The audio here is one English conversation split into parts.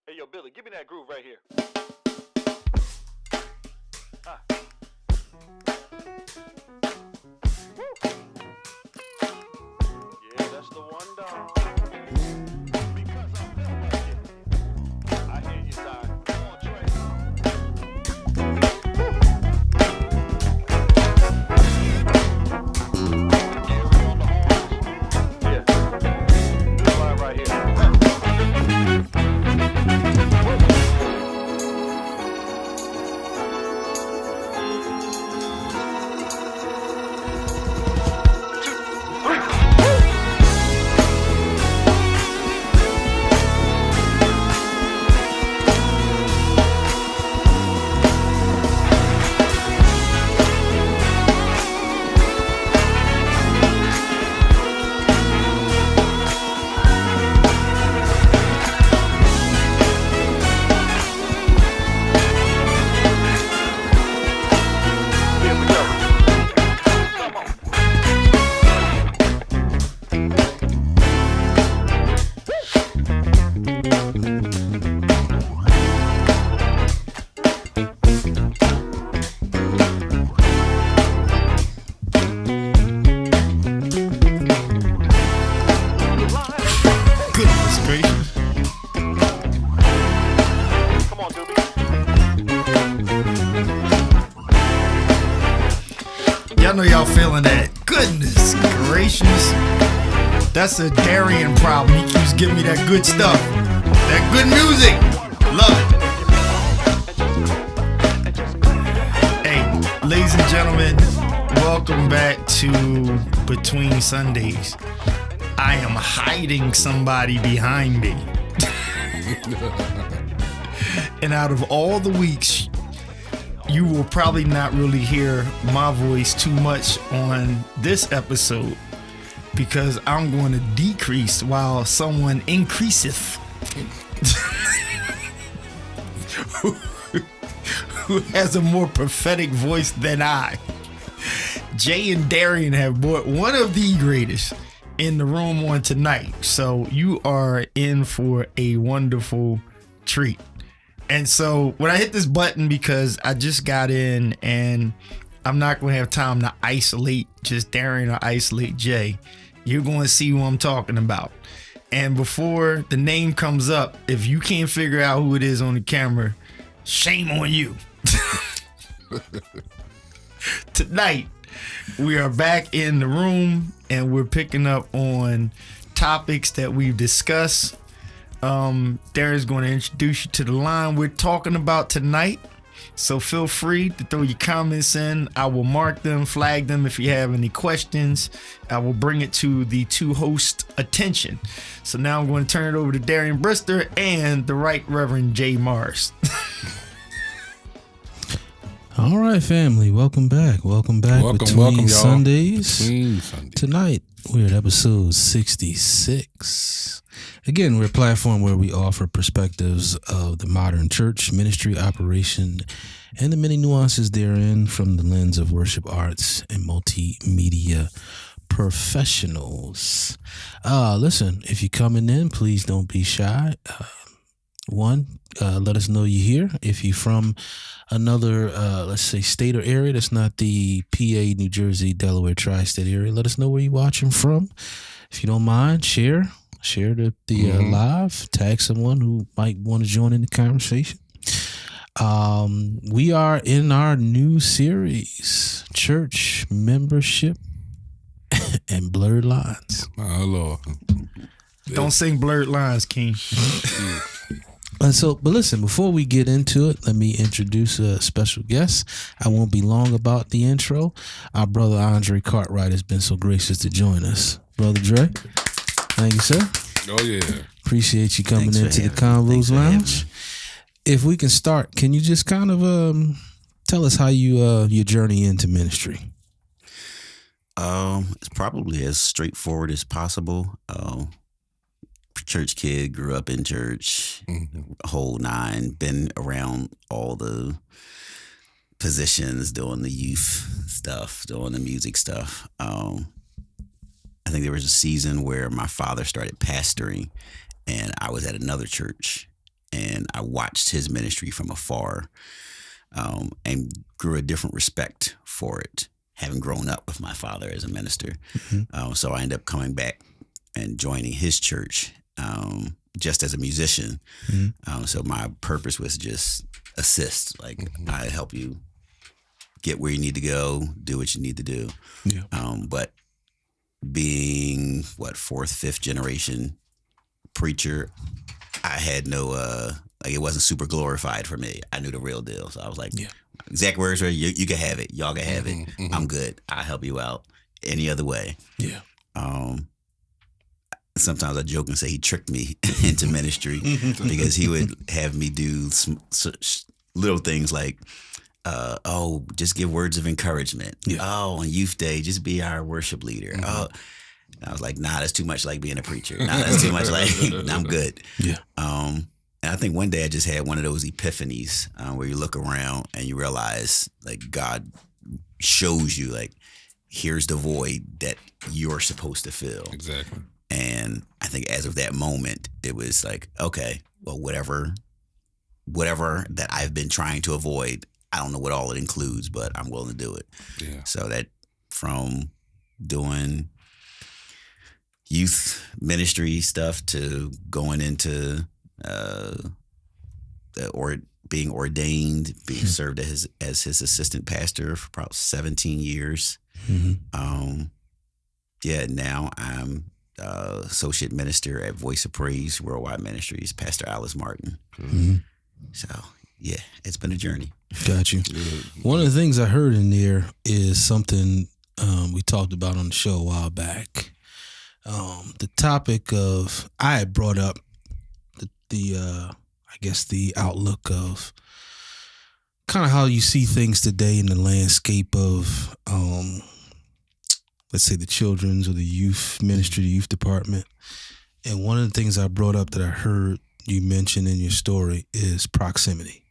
Hey, yo, Billy, give me that groove right here. Ah. Yeah, that's the one, dog. Because I felt like it. I hear you, side. Come on, Trey. Gary on the horns. Yeah. This line right here. Here we go. Come on. Goodness gracious. Come on, Doobie. Y'all know y'all feeling that. Goodness gracious. That's a Darian problem. He keeps giving me that good stuff. That good music. Love it. Hey, ladies and gentlemen, welcome back to Between Sundays. I am hiding somebody behind me. And out of all the weeks, you will probably not really hear my voice too much on this episode because I'm going to decrease while someone increaseth. Who has a more prophetic voice than I. Jay and Darian have brought one of the greatest in the room on tonight. So you are in for a wonderful treat. And so when I hit this button, because I just got in and I'm not going to have time to isolate just Darian or isolate Jay, you're going to see who I'm talking about. And before the name comes up, if you can't figure out who it is on the camera, shame on you. Tonight, we are back in the room and we're picking up on topics that we've discussed. Darren's going to introduce you to the line we're talking about tonight. So feel free to throw your comments in. I will mark them, flag them if you have any questions. I will bring it to the two hosts' attention. So now I'm going to turn it over to Darian Brister and the Right Reverend Jay Mars. All right, family. Welcome back. Welcome Between y'all. Sundays. Between Sundays. Tonight, we're at episode 66. Again, we're a platform where we offer perspectives of the modern church, ministry, operation, and the many nuances therein from the lens of worship arts and multimedia professionals. Listen, if you're coming in, please don't be shy. Let us know you're here. If you're from another, let's say, state or area that's not the PA, New Jersey, Delaware, tri-state area, let us know where you're watching from. If you don't mind, share the live, tag someone who might want to join in the conversation. We are in our new series, Church Membership and Blurred Lines. Oh, Lord. Don't sing Blurred Lines, King. But listen, before we get into it, let me introduce a special guest. I won't be long about the intro. Our brother Andre Cartwright has been so gracious to join us. Brother Dre, thank you, sir. Oh, yeah. Appreciate you coming Thanks for into the having me. Thanks Convos for having Lounge. If we can start, can you just kind of tell us how your journey into ministry? It's probably as straightforward as possible. Church kid, grew up in church, whole nine, been around all the positions, doing the youth stuff, doing the music stuff. I think there was a season where my father started pastoring and I was at another church and I watched his ministry from afar, and grew a different respect for it, having grown up with my father as a minister. So I ended up coming back and joining his church, just as a musician. So my purpose was just assist. Like, I help you get where you need to go, do what you need to do. Yeah. But being fourth, fifth generation preacher, I had no like, it wasn't super glorified for me. I knew the real deal, so I was like, exact words are you can have it, y'all can have it. I'm good. I'll help you out any other way. Yeah. Sometimes I joke and say he tricked me into ministry because he would have me do little things like, just give words of encouragement. On youth day, just be our worship leader. I was like, nah, that's too much like being a preacher. Nah, that's too much like, I'm good. Yeah. And I think one day I just had one of those epiphanies where you look around and you realize, like, God shows you, like, here's the void that you're supposed to fill. Exactly. And I think as of that moment, it was like, okay, well, whatever that I've been trying to avoid, I don't know what all it includes, but I'm willing to do it. Yeah. So that from doing youth ministry stuff to going into being ordained, being served as his assistant pastor for about 17 years. Now I'm associate minister at Voice of Praise Worldwide Ministries, Pastor Alice Martin. So yeah, it's been a journey. Got you. One of the things I heard in there is something we talked about on the show a while back. The topic of, I had brought up the outlook of kind of how you see things today in the landscape of, let's say, the children's or the youth ministry, the youth department. And one of the things I brought up that I heard you mention in your story is proximity.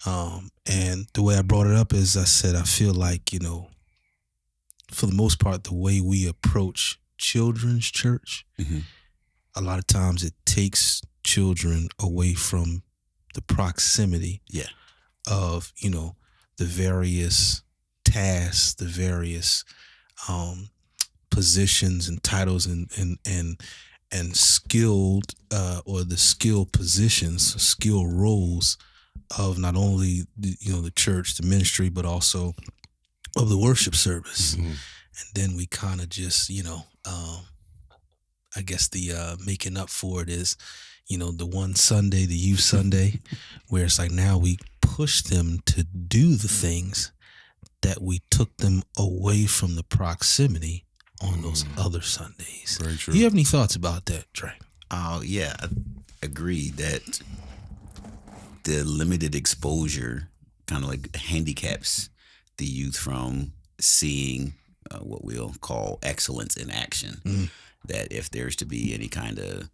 And the way I brought it up is, I said, I feel like, for the most part, the way we approach children's church, a lot of times it takes children away from the proximity of, the various tasks, the various positions and titles and skilled or the skill positions, skill roles of not only the church, the ministry, but also of the worship service. And then we kind of just, I guess the making up for it is, the one Sunday, the youth Sunday, where it's like now we push them to do the things that we took them away from the proximity on those other Sundays. Very true. Do you have any thoughts about that, Dre? Yeah, I agree that the limited exposure kind of like handicaps the youth from seeing what we'll call excellence in action. That if there's to be any kind of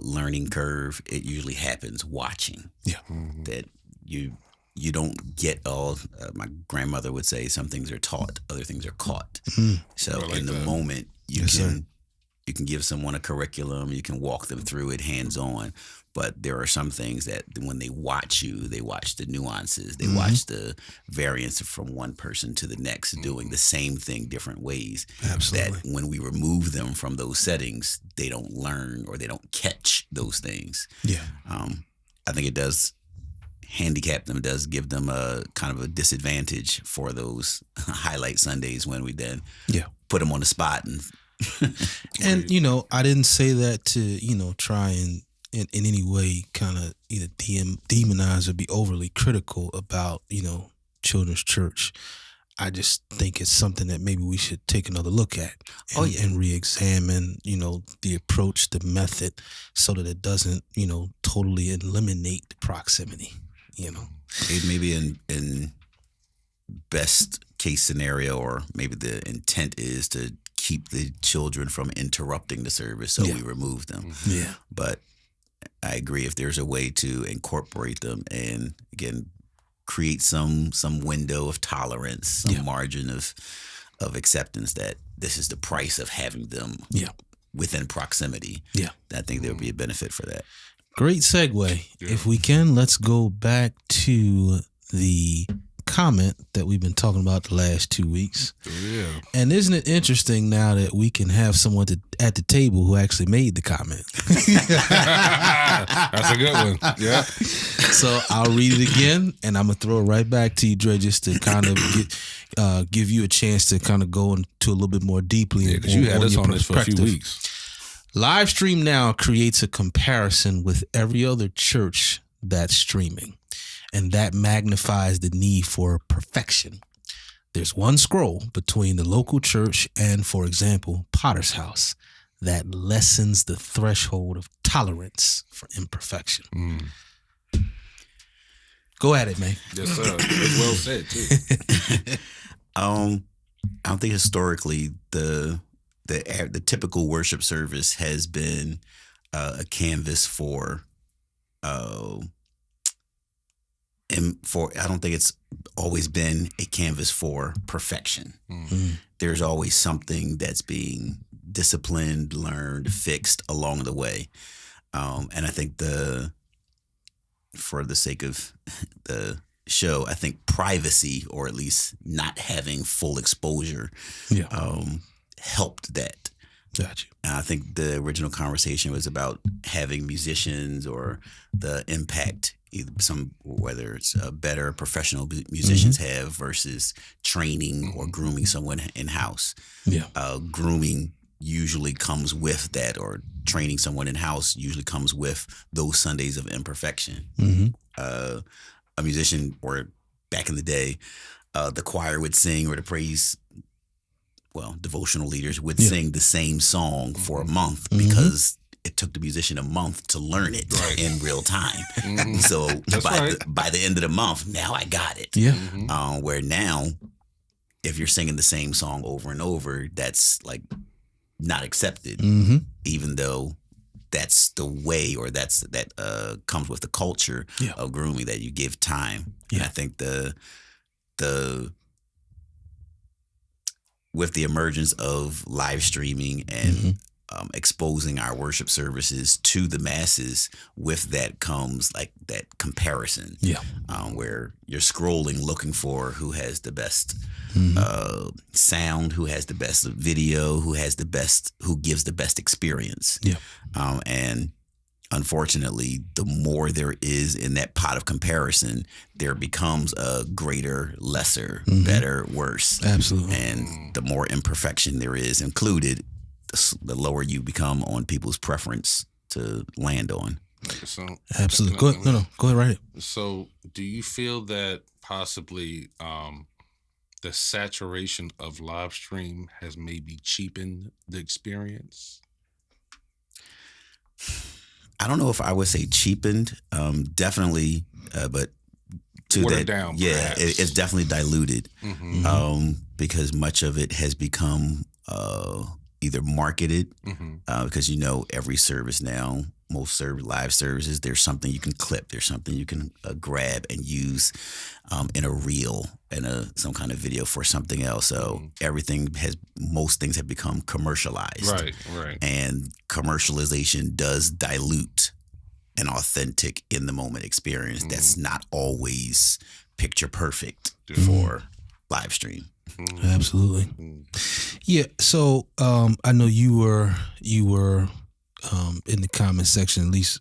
learning curve, it usually happens watching. Yeah. That you don't get all. My grandmother would say, some things are taught, other things are caught. So I like in the that. moment, you Yes, can sir. you can give someone a curriculum, you can walk them through it hands on. But there are some things that when they watch you, they watch the nuances, they watch the variance from one person to the next, doing the same thing different ways. Absolutely. That when we remove them from those settings, they don't learn or they don't catch those things. Yeah. I think it does handicap them, it does give them a kind of a disadvantage for those highlight Sundays when we then put them on the spot. And, I didn't say that to, try and in any way kind of either demonize or be overly critical about, children's church. I just think it's something that maybe we should take another look at and re-examine, the approach, the method, so that it doesn't, totally eliminate the proximity, Maybe in best case scenario, or maybe the intent is to keep the children from interrupting the service, so we remove them. Yeah. But I agree, if there's a way to incorporate them and, again, create some window of tolerance, some margin of acceptance, that this is the price of having them within proximity. Yeah. I think there would be a benefit for that. Great segue. Yeah. If we can, let's go back to the comment that we've been talking about the last 2 weeks. Yeah. And isn't it interesting now that we can have someone at the table who actually made the comment? That's a good one. Yeah. So I'll read it again, and I'm gonna throw it right back to you, Dre, just to kind of give you a chance to kind of go into a little bit more deeply. Yeah, because you had us your on this for a few perspective. weeks. Livestream now creates a comparison with every other church that's streaming, and that magnifies the need for perfection. There's one scroll between the local church and, for example, Potter's House that lessens the threshold of tolerance for imperfection. Go at it, man. Yes, sir. It's well said, too. I don't think historically the typical worship service has been a canvas for I don't think it's always been a canvas for perfection. There's always something that's being disciplined, learned, fixed along the way. And I think for the sake of the show, I think privacy, or at least not having full exposure, helped that. Got you. And I think the original conversation was about having musicians or the impact whether it's better professional musicians have versus training or grooming someone in-house. Yeah. Grooming usually comes with that, or training someone in-house usually comes with those Sundays of imperfection. A musician, or back in the day, the choir would sing, or the devotional leaders would sing the same song for a month because it took the musician a month to learn it in real time. So by the end of the month, now I got it. Yeah. Where now, if you're singing the same song over and over, that's like not accepted, even though that's the way, or that comes with the culture of grooming, that you give time. And I think with the emergence of live streaming and exposing our worship services to the masses, with that comes like that comparison, where you're scrolling looking for who has the best sound, who has the best video, who gives the best experience. And unfortunately, the more there is in that pot of comparison, there becomes a greater, lesser, better, worse. Absolutely. And the more imperfection there is included, the lower you become on people's preference to land on. So, Absolutely. Go ahead. No. Go ahead. Right. So, do you feel that possibly the saturation of live stream has maybe cheapened the experience? I don't know if I would say cheapened. Definitely, but to Watered that, down, it's definitely diluted, because much of it has become either marketed, because every service now, most live services, there's something you can clip, there's something you can grab and use in a reel, some kind of video for something else. So most things have become commercialized, Right. and commercialization does dilute an authentic in the moment experience that's not always picture perfect for live stream. Absolutely. Yeah. So I know you were in the comment section at least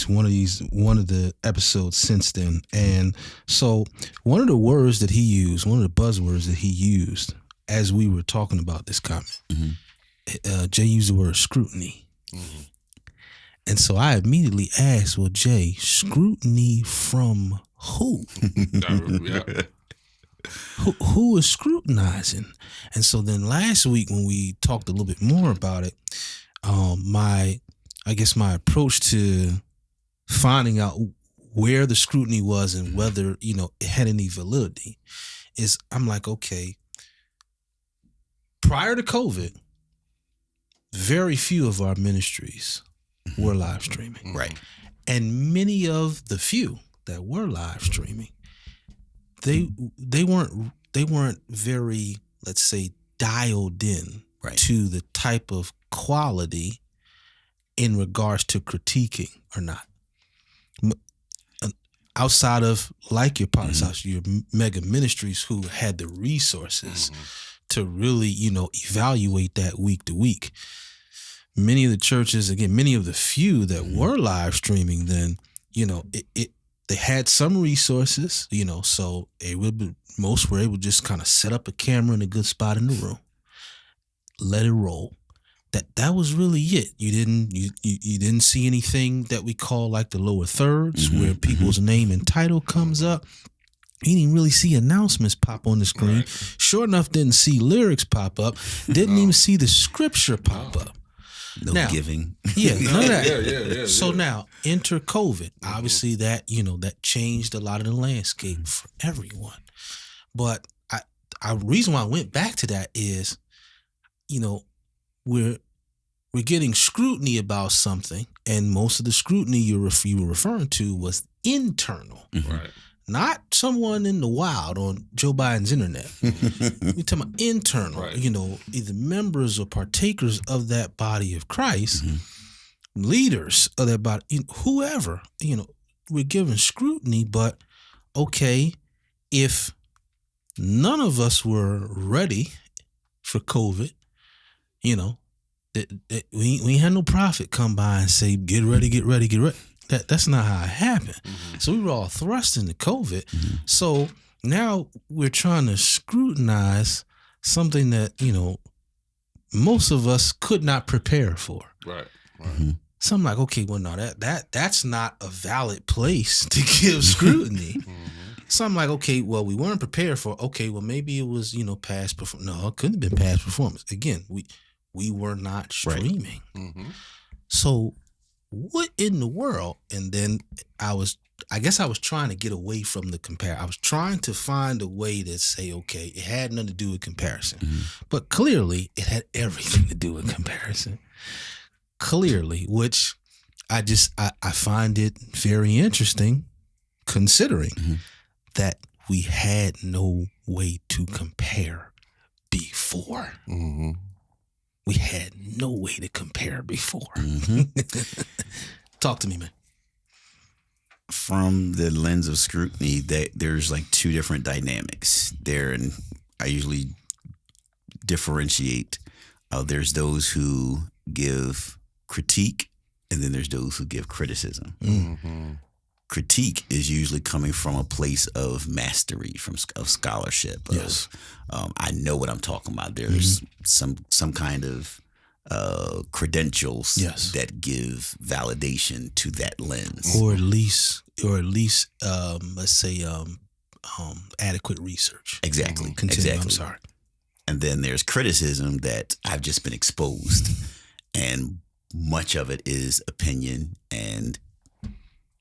one of the episodes since then. And so one of the buzzwords that he used as we were talking about this comment, Jay used the word scrutiny. And so I immediately asked, well, Jay, scrutiny from who? Who is scrutinizing? And so then last week when we talked a little bit more about it, my approach to finding out where the scrutiny was and whether, it had any validity is, I'm like, okay, prior to COVID, very few of our ministries were live streaming. Right. And many of the few that were live streaming, they weren't very, let's say, dialed in to the type of quality in regards to critiquing or not. Outside of like your Potter's House, your mega ministries who had the resources to really, evaluate that week to week. Many of the churches, again, many of the few that were live streaming then, they had some resources, so most were able to just kind of set up a camera in a good spot in the room, let it roll. That was really it. You didn't see anything that we call like the lower thirds where people's name and title comes up. You didn't really see announcements pop on the screen. Right. Sure enough, didn't see lyrics pop up. Didn't even see the scripture pop up. No Now, giving. Yeah, none of that. Yeah. So now enter COVID. Obviously that, that changed a lot of the landscape for everyone. But I reason why I went back to that is, we're getting scrutiny about something, and most of the scrutiny you were referring to was internal. Right. Not someone in the wild on Joe Biden's internet. We're talking about internal, Right. Either members or partakers of that body of Christ, leaders of that body, whoever, we're given scrutiny, but okay, if none of us were ready for COVID, we ain't had no prophet come by and say, get ready. That's not how it happened. So we were all thrust into COVID. So now we're trying to scrutinize something that, most of us could not prepare for. Right. So I'm like, okay, well, no, that's not a valid place to give scrutiny. So I'm like, okay, well, we weren't prepared for, okay, well, maybe it was, past performance. No, it couldn't have been past performance. Again, we were not streaming. So what in the world? And then I guess I was trying to get away from the compare. I was trying to find a way to say, okay, it had nothing to do with comparison, but clearly it had everything to do with comparison. Clearly, which I find it very interesting considering that we had no way to compare before. We had no way to compare before. Talk to me, man. From the lens of scrutiny, there's like two different dynamics there, and I usually differentiate. There's those who give critique, and then there's those who give criticism. Critique is usually coming from a place of mastery, of scholarship. Yes. I know what I'm talking about. There's some kind of credentials that give validation to that lens, or at least let's say adequate research. Exactly. Continue. Exactly. I'm sorry. And then there's criticism that I've just been exposed, and much of it is opinion and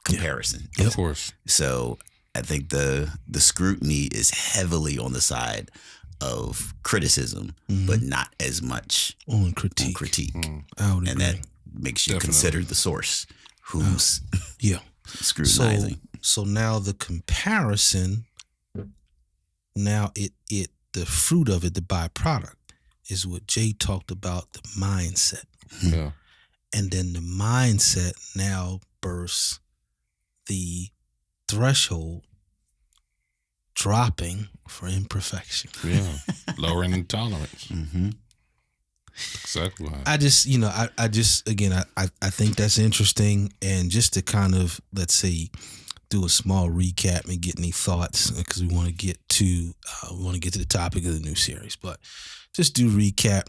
comparison. Of course. So I think the scrutiny is heavily on the side of criticism, but not as much on critique. I would agree. And that makes you Definitely. consider the source who's scrutinizing. So now the comparison, now the fruit of it, the byproduct, is what Jay talked about, the mindset. Yeah. And then the mindset now bursts the threshold dropping for imperfection. Yeah. Lowering the tolerance. Exactly. I just again, I think that's interesting. And just to kind of, let's say, do a small recap and get any thoughts, because we want to get to the topic of the new series, but just do recap.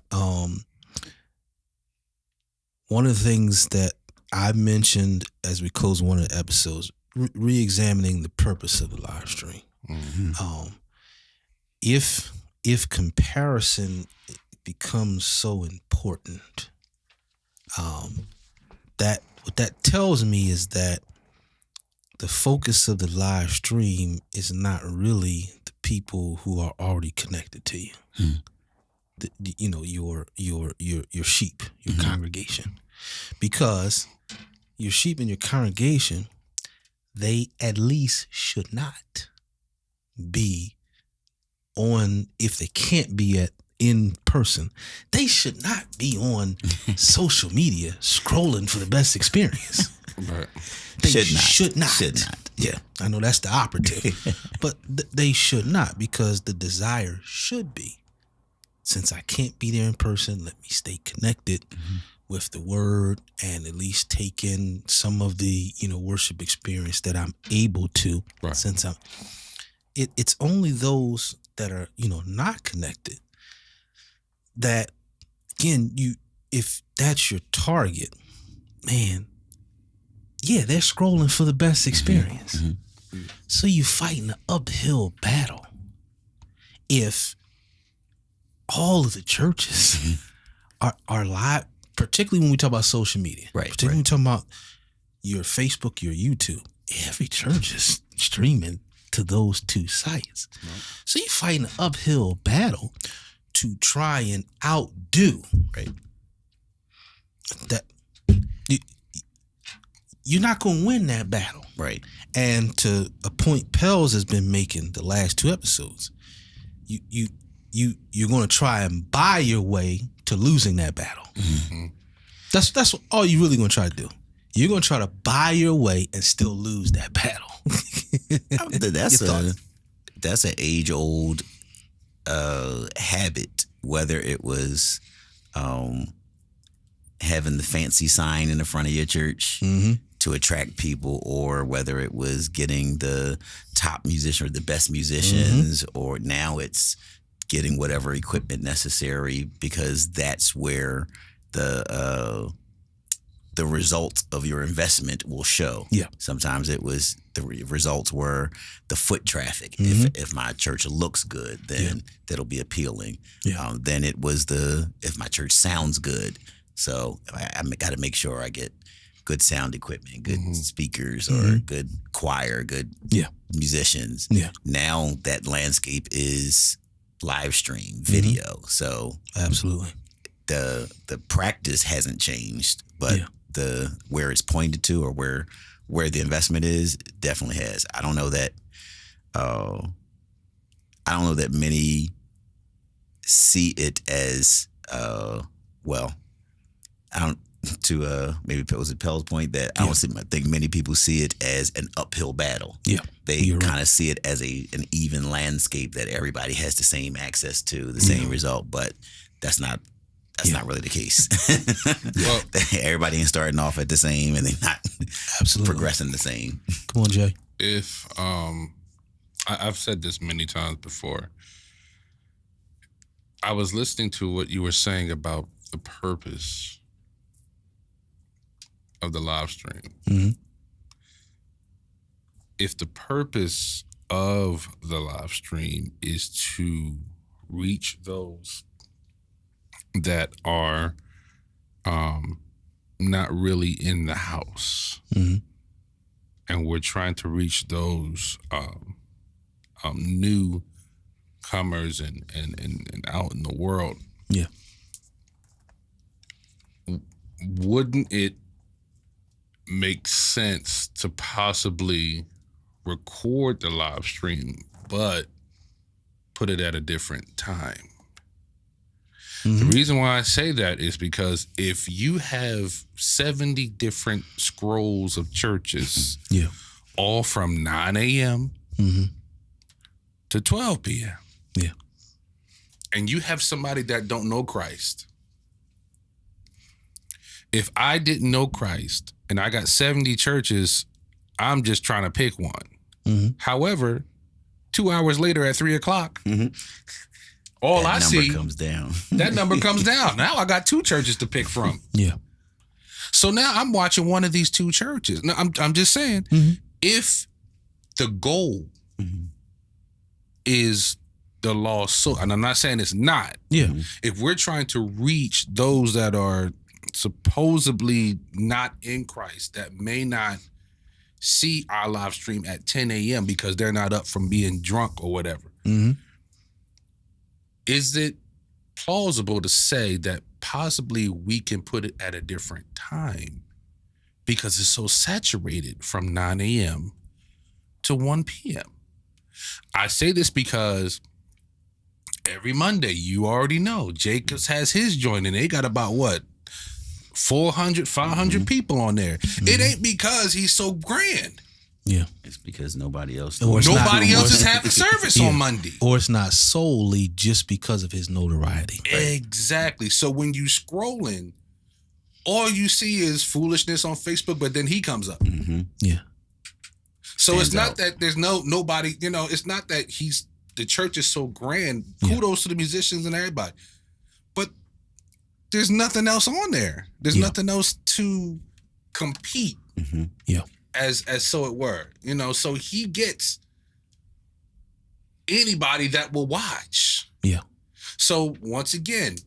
One of the things that I mentioned as we close one of the episodes, re-examining the purpose of the live stream. If comparison becomes so important, that what that tells me is that the focus of the live stream is not really the people who are already connected to you. Your sheep, your congregation, because your sheep and your congregation, they at least should not be on, if they can't be in person, they should not be on social media scrolling for the best experience. Right. They Should not. Yeah, I know that's the operative, but they should not, because the desire should be, since I can't be there in person, let me stay connected with the word and at least take in some of the, worship experience that I'm able to. Right. Since it's only those that are, not connected that, again, if that's your target, man, yeah, they're scrolling for the best experience. So you fighting an uphill battle. If all of the churches are live, particularly when we talk about social media, Right, particularly when we talk about your Facebook, your YouTube, every church is streaming to those two sites. So you're fighting an uphill battle to try and outdo that. You're not going to win that battle. Right. And to a point Pels has been making the last 2 episodes, you're going to try and buy your way to losing that battle. That's all you're really going to try to do. You're going to try to buy your way and still lose that battle. That's an age-old habit, whether it was having the fancy sign in the front of your church to attract people, or whether it was getting the top musician or the best musicians, or now it's getting whatever equipment necessary, because that's where the results of your investment will show. Yeah. Sometimes it was the results were the foot traffic. If my church looks good, then that'll be appealing. Yeah. Then it was if my church sounds good. So I got to make sure I get good sound equipment, good speakers, or good choir, good musicians. Yeah. Now that landscape is live stream video. So Absolutely. the practice hasn't changed, but where it's pointed to, or where the investment is, definitely has. I don't know that many see it as maybe it was a Pell's point that I think many people see it as an uphill battle. Yeah. They kind of see it as an even landscape that everybody has the same access to, the same result, but that's not really the case. Well, everybody ain't starting off at the same, and they're not Absolutely progressing the same. Come on, Jay. If I've said this many times before, I was listening to what you were saying about the purpose of the live stream. If the purpose of the live stream is to reach those that are not really in the house, and we're trying to reach those new comers and out in the world, wouldn't it make sense to possibly record the live stream but put it at a different time? The reason why I say that is because if you have 70 different scrolls of churches, all from 9 a.m. to 12 p.m., and you have somebody that don't know Christ, if I didn't know Christ and I got 70 churches, I'm just trying to pick one. However, 2 hours later at 3 o'clock, all I see, comes down. that number comes down. Now I got 2 churches to pick from. So now I'm watching one of these 2 churches. Now I'm just saying, if the goal is the lost soul, and I'm not saying it's not. If we're trying to reach those that are supposedly not in Christ, that may not see our live stream at 10 a.m. because they're not up from being drunk or whatever. Is it plausible to say that possibly we can put it at a different time because it's so saturated from 9 a.m. to 1 p.m.? I say this because every Monday, you already know, Jacobs has his joint, and they got about what? 400, 500 people on there. It ain't because he's so grand. Yeah. It's because nobody else. Or it's not- Nobody else or is it's- having service Yeah. on Monday. Or it's not solely just because of his notoriety. Exactly. So when you scrolling, all you see is foolishness on Facebook, but then he comes up. Mm-hmm. Yeah. So Stands it's not out. that there's nobody, it's not that the church is so grand. Yeah. Kudos to the musicians and everybody. But there's nothing else on there. There's Yeah. nothing else to compete Mm-hmm. Yeah. as so it were. So he gets anybody that will watch. Yeah. So once again,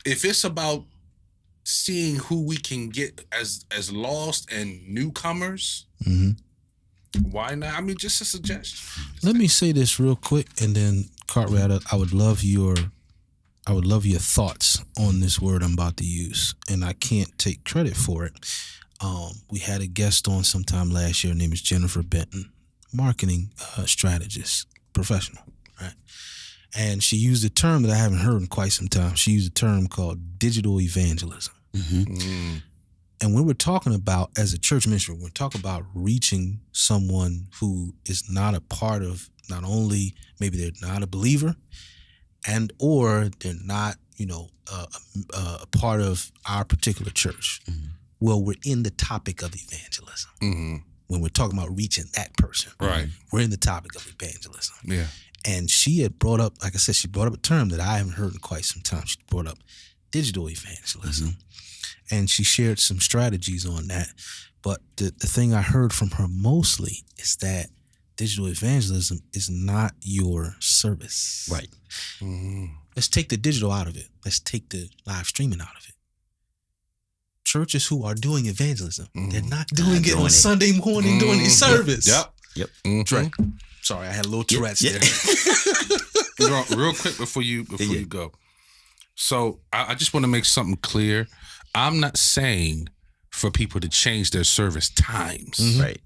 if it's about seeing who we can get as lost and newcomers, hmm why not? I mean, just a suggestion. Let me say this real quick, and then Cartwright, I would love your thoughts on this word I'm about to use, and I can't take credit for it. We had a guest on sometime last year. Her name is Jennifer Benton, marketing strategist, professional, right? And she used a term that I haven't heard in quite some time. She used a term called digital evangelism. Mm-hmm. And when we're talking about, as a church ministry, we're talking about reaching someone who is not a part of, not only maybe they're not a believer, and or they're not, a part of our particular church. Mm-hmm. Well, we're in the topic of evangelism. Mm-hmm. When we're talking about reaching that person, Right. we're in the topic of evangelism. Yeah. And she had brought up, like I said, she brought up a term that I haven't heard in quite some time. She brought up digital evangelism. And she shared some strategies on that. But the thing I heard from her mostly is that digital evangelism is not your service. Right. Mm-hmm. Let's take the digital out of it. Let's take the live streaming out of it. Churches who are doing evangelism, they're not doing it doing on it. Sunday morning during the service. Yep. Right. Sorry, I had a little Tourette's Yeah. there. Real quick before you go. So I just want to make something clear. I'm not saying for people to change their service times. Mhm. Right.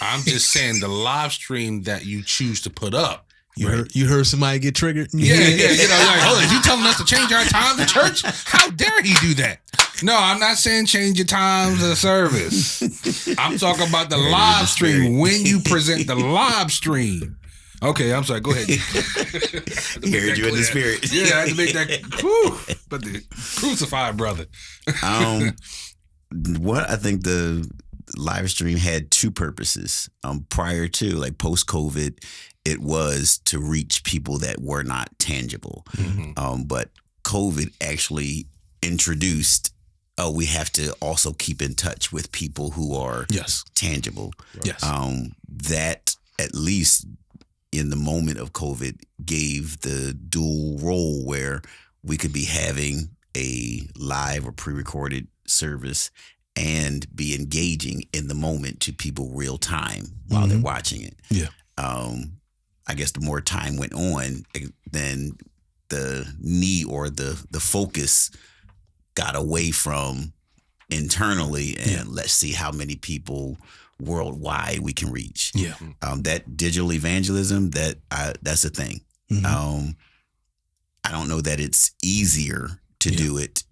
I'm just saying the live stream that you choose to put up. You heard somebody get triggered? Yeah. Like, hold on, you telling us to change our time to church? How dare he do that? No, I'm not saying change your times of service. I'm talking about the live stream when you present the live stream. Okay, I'm sorry. Go ahead. Heard you in the spirit. Yeah, I had to make that. Whew, but the crucified brother. What I think the live stream had two purposes. Prior to, like, post-COVID, it was to reach people that were not tangible. But COVID actually introduced, we have to also keep in touch with people who are Yes. tangible. Yes. That, at least in the moment of COVID, gave the dual role where we could be having a live or pre-recorded service and be engaging in the moment to people real time while they're watching it. Yeah. I guess the more time went on, then the need or the focus got away from internally and let's see how many people worldwide we can reach. Yeah. That digital evangelism, that's a thing. I don't know that it's easier to do it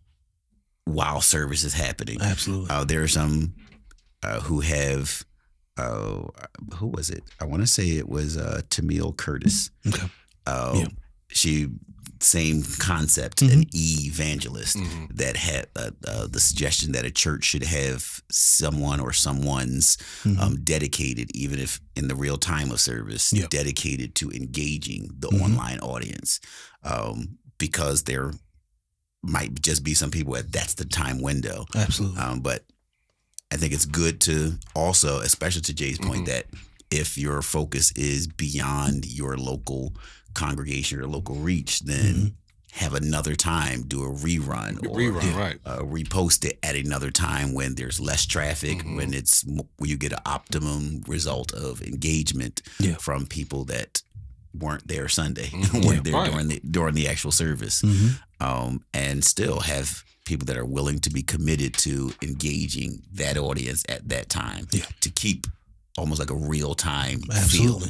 while service is happening. Absolutely. There are some who have, who was it? I want to say it was Tamil Curtis. Okay. She, same concept, an evangelist that had the suggestion that a church should have someone or someone's dedicated, even if in the real time of service, dedicated to engaging the online audience, because there might just be some people that's the time window. Absolutely. But I think it's good to also, especially to Jay's point, that if your focus is beyond your local congregation or local reach, then have another time, do a rerun or repost it at another time when there's less traffic, when you get an optimum result of engagement from people that weren't there Sunday, weren't there during the actual service, and still have people that are willing to be committed to engaging that audience at that time to keep almost like a real time feel.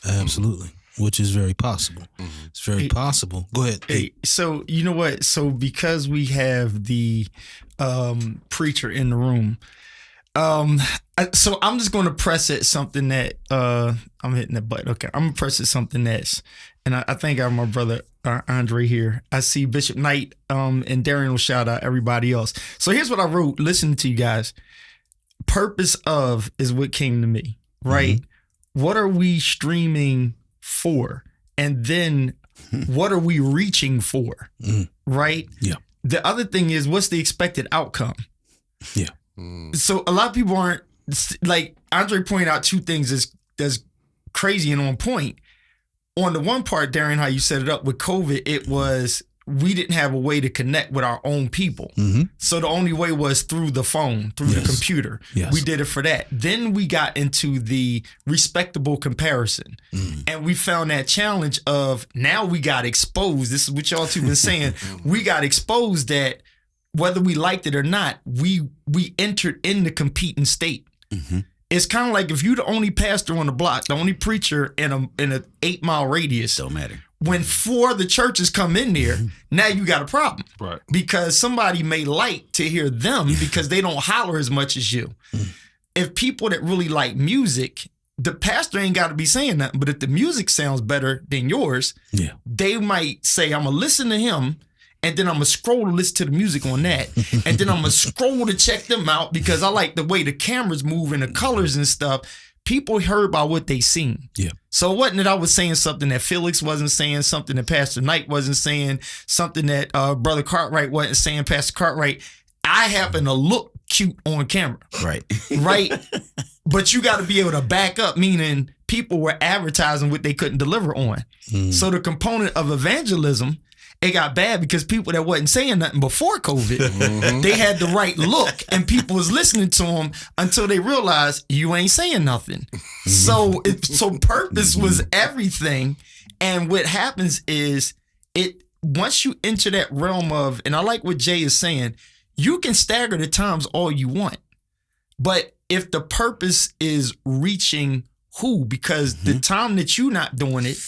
Absolutely. which is very possible. It's very possible. Go ahead. Hey, so you know what? So because we have the preacher in the room, so I'm just going to press at something that I'm hitting the button. Okay, I'm gonna press at something that's, and I think I have my brother Andre here. I see Bishop Knight, and Darian will shout out everybody else. So here's what I wrote. Listening to you guys. Purpose of is what came to me. Right. What are we streaming for? And then what are we reaching for? Right? Yeah. The other thing is, what's the expected outcome? Yeah. So a lot of people aren't, like Andre pointed out two things that's crazy and on point. On the one part, Darren, how you set it up with COVID, it was we didn't have a way to connect with our own people. So the only way was through the phone, through the computer. Yes. We did it for that. Then we got into the respectable comparison. And we found that challenge of now we got exposed. This is what y'all two been saying. We got exposed that whether we liked it or not, we entered in the competing state. It's kind of like if you're the only pastor on the block, the only preacher in a 8-mile radius. Don't matter. When 4 of the churches come in there, now you got a problem. Right. Because somebody may like to hear them because they don't holler as much as you. If people that really like music, the pastor ain't got to be saying nothing, but if the music sounds better than yours, they might say, I'm going to listen to him, and then I'm going to scroll to listen to the music on that. And then I'm going to scroll to check them out because I like the way the cameras move and the colors and stuff. People heard by what they seen. Yeah. So it wasn't that I was saying something that Felix wasn't saying, something that Pastor Knight wasn't saying, something that Brother Cartwright wasn't saying, Pastor Cartwright. I happen to look cute on camera. Right. Right? But you got to be able to back up, meaning people were advertising what they couldn't deliver on. So the component of evangelism, it got bad because people that wasn't saying nothing before COVID, they had the right look and people was listening to them until they realized you ain't saying nothing. So purpose was everything. And what happens is once you enter that realm of, and I like what Jay is saying, you can stagger the times all you want. But if the purpose is reaching who, because the time that you're not doing it,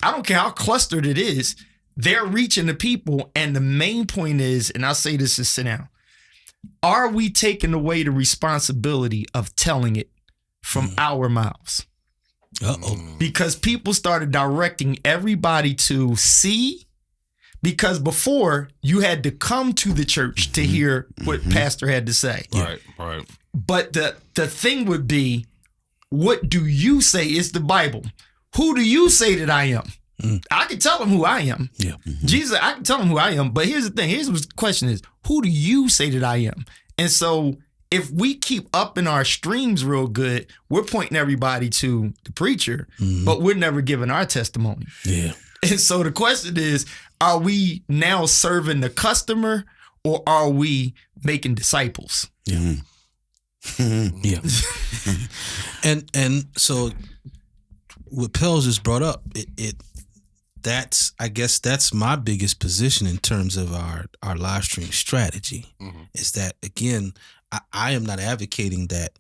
I don't care how clustered it is, they're reaching the people. And the main point is, and I'll say this to sit down, are we taking away the responsibility of telling it from our mouths? Because people started directing everybody to see, because before you had to come to the church to hear what pastor had to say. Right. But the thing would be, what do you say is the Bible? Who do you say that I am? I can tell them who I am. Yeah. Jesus, I can tell them who I am. But here's the thing. Here's what the question is. Who do you say that I am? And so if we keep upping our streams real good, we're pointing everybody to the preacher, but we're never giving our testimony. Yeah. And so the question is, are we now serving the customer or are we making disciples? Yeah. Yeah. And so what Pels just brought up, I guess that's my biggest position in terms of our live stream strategy, is that, again, I am not advocating that,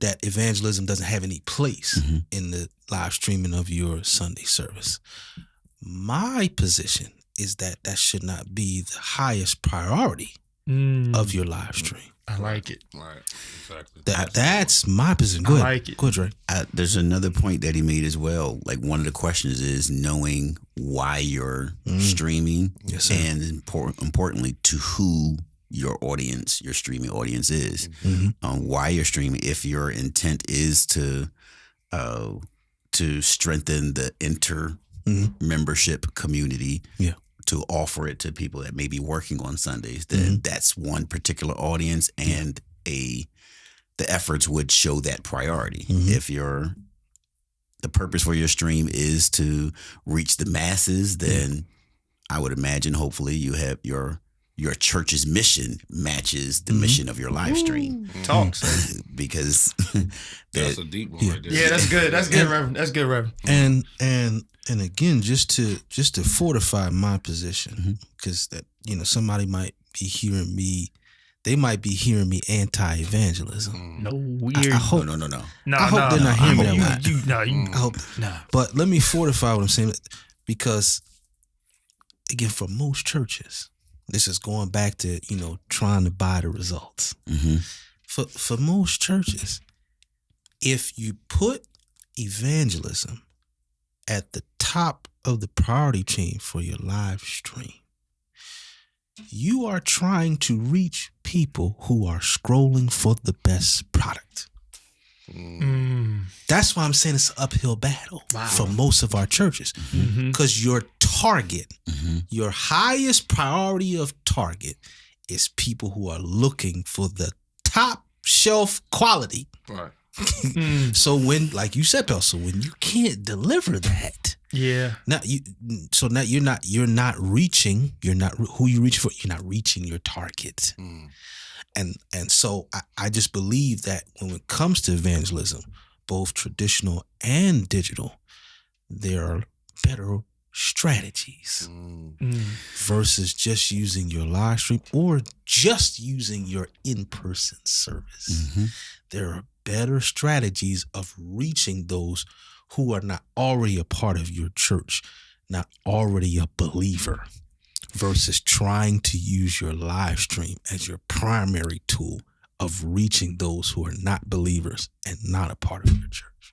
that evangelism doesn't have any place in the live streaming of your Sunday service. My position is that should not be the highest priority of your live stream. I like it. Right. Exactly. That's my position. Go ahead. I like it. Go ahead, Dre. There's another point that he made as well. Like, one of the questions is knowing why you're streaming, Yes, sir. and importantly, to who your audience, your streaming audience is. Why you're streaming. If your intent is to strengthen the membership community, to offer it to people that may be working on Sundays, then that's one particular audience, and the efforts would show that priority. If the purpose for your stream is to reach the masses, then I would imagine, hopefully, you have your church's mission matches the mission of your live stream. Talks. Because That's a deep one right there. Yeah, that's good. That's good, Reverend. That's good, Reverend. And again, just to fortify my position, because that somebody might be hearing me, they might be hearing me anti-evangelism. No weird. I hope No. No, I hope they're not hearing me that way. I hope. Nah. But let me fortify what I'm saying, because again, for most churches, this is going back to trying to buy the results. Mm-hmm. For most churches, if you put evangelism at the top of the priority chain for your live stream, you are trying to reach people who are scrolling for the best product. That's why I'm saying it's an uphill battle for most of our churches, because your target, your highest priority of target, is people who are looking for the top shelf quality. Right. So when, like you said, Pel, so when you can't deliver that, Yeah. now you're not reaching who you reach for. You're not reaching your target. And so I just believe that when it comes to evangelism, both traditional and digital, there are better strategies versus just using your live stream or just using your in-person service. There are better strategies of reaching those who are not already a part of your church, not already a believer, versus trying to use your live stream as your primary tool of reaching those who are not believers and not a part of your church.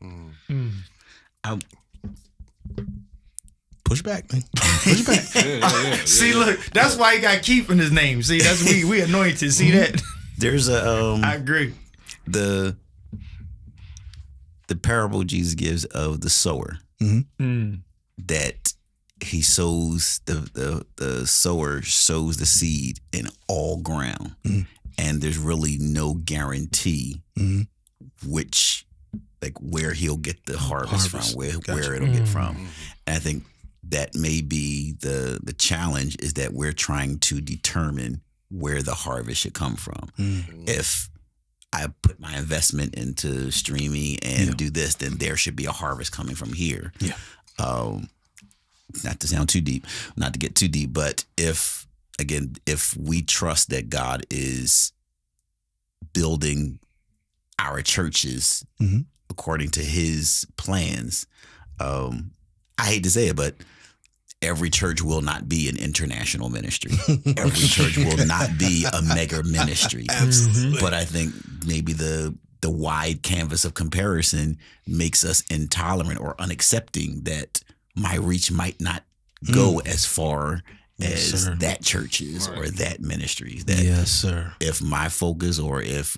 Push back, man. Push back. See, look, that's why he got keeping his name. See, that's we anointed. See that? There's I agree. the parable Jesus gives of the sower, that he sows the sower sows the seed in all ground, and there's really no guarantee where he'll get the harvest from, where it'll get from. And I think that may be the challenge, is that we're trying to determine where the harvest should come from. If I put my investment into streaming and do this, then there should be a harvest coming from here. Not to sound too deep, not to get too deep, but if we trust that God is building our churches according to his plans, I hate to say it, but every church will not be an international ministry. Every church will not be a mega ministry. Absolutely. But I think maybe the wide canvas of comparison makes us intolerant or unaccepting that my reach might not go as far as that church's or that ministry's. That Yes, sir. if my focus, or if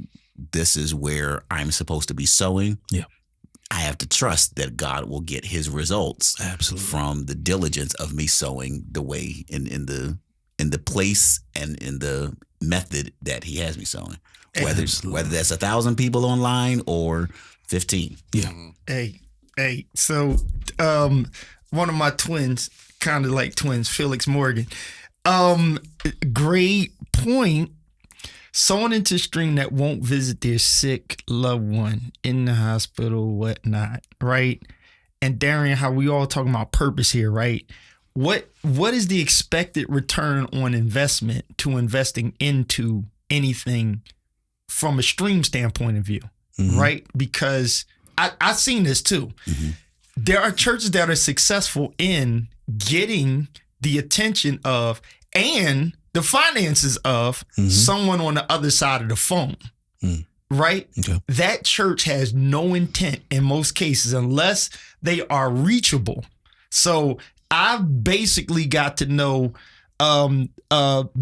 this is where I'm supposed to be sowing, I have to trust that God will get his results from the diligence of me sowing the way in the place and in the method that he has me sowing. Whether that's 1,000 people online or 15. Hey. So, one of my twins, kind of like twins, Felix Morgan. Great point. Someone into stream that won't visit their sick loved one in the hospital, whatnot, right? And Darian, how we all talking about purpose here, right? What is the expected return on investment to investing into anything from a stream standpoint of view, right? Because I've seen this too. There are churches that are successful in getting the attention of and the finances of someone on the other side of the phone, right? Okay. That church has no intent in most cases unless they are reachable. So I've basically got to know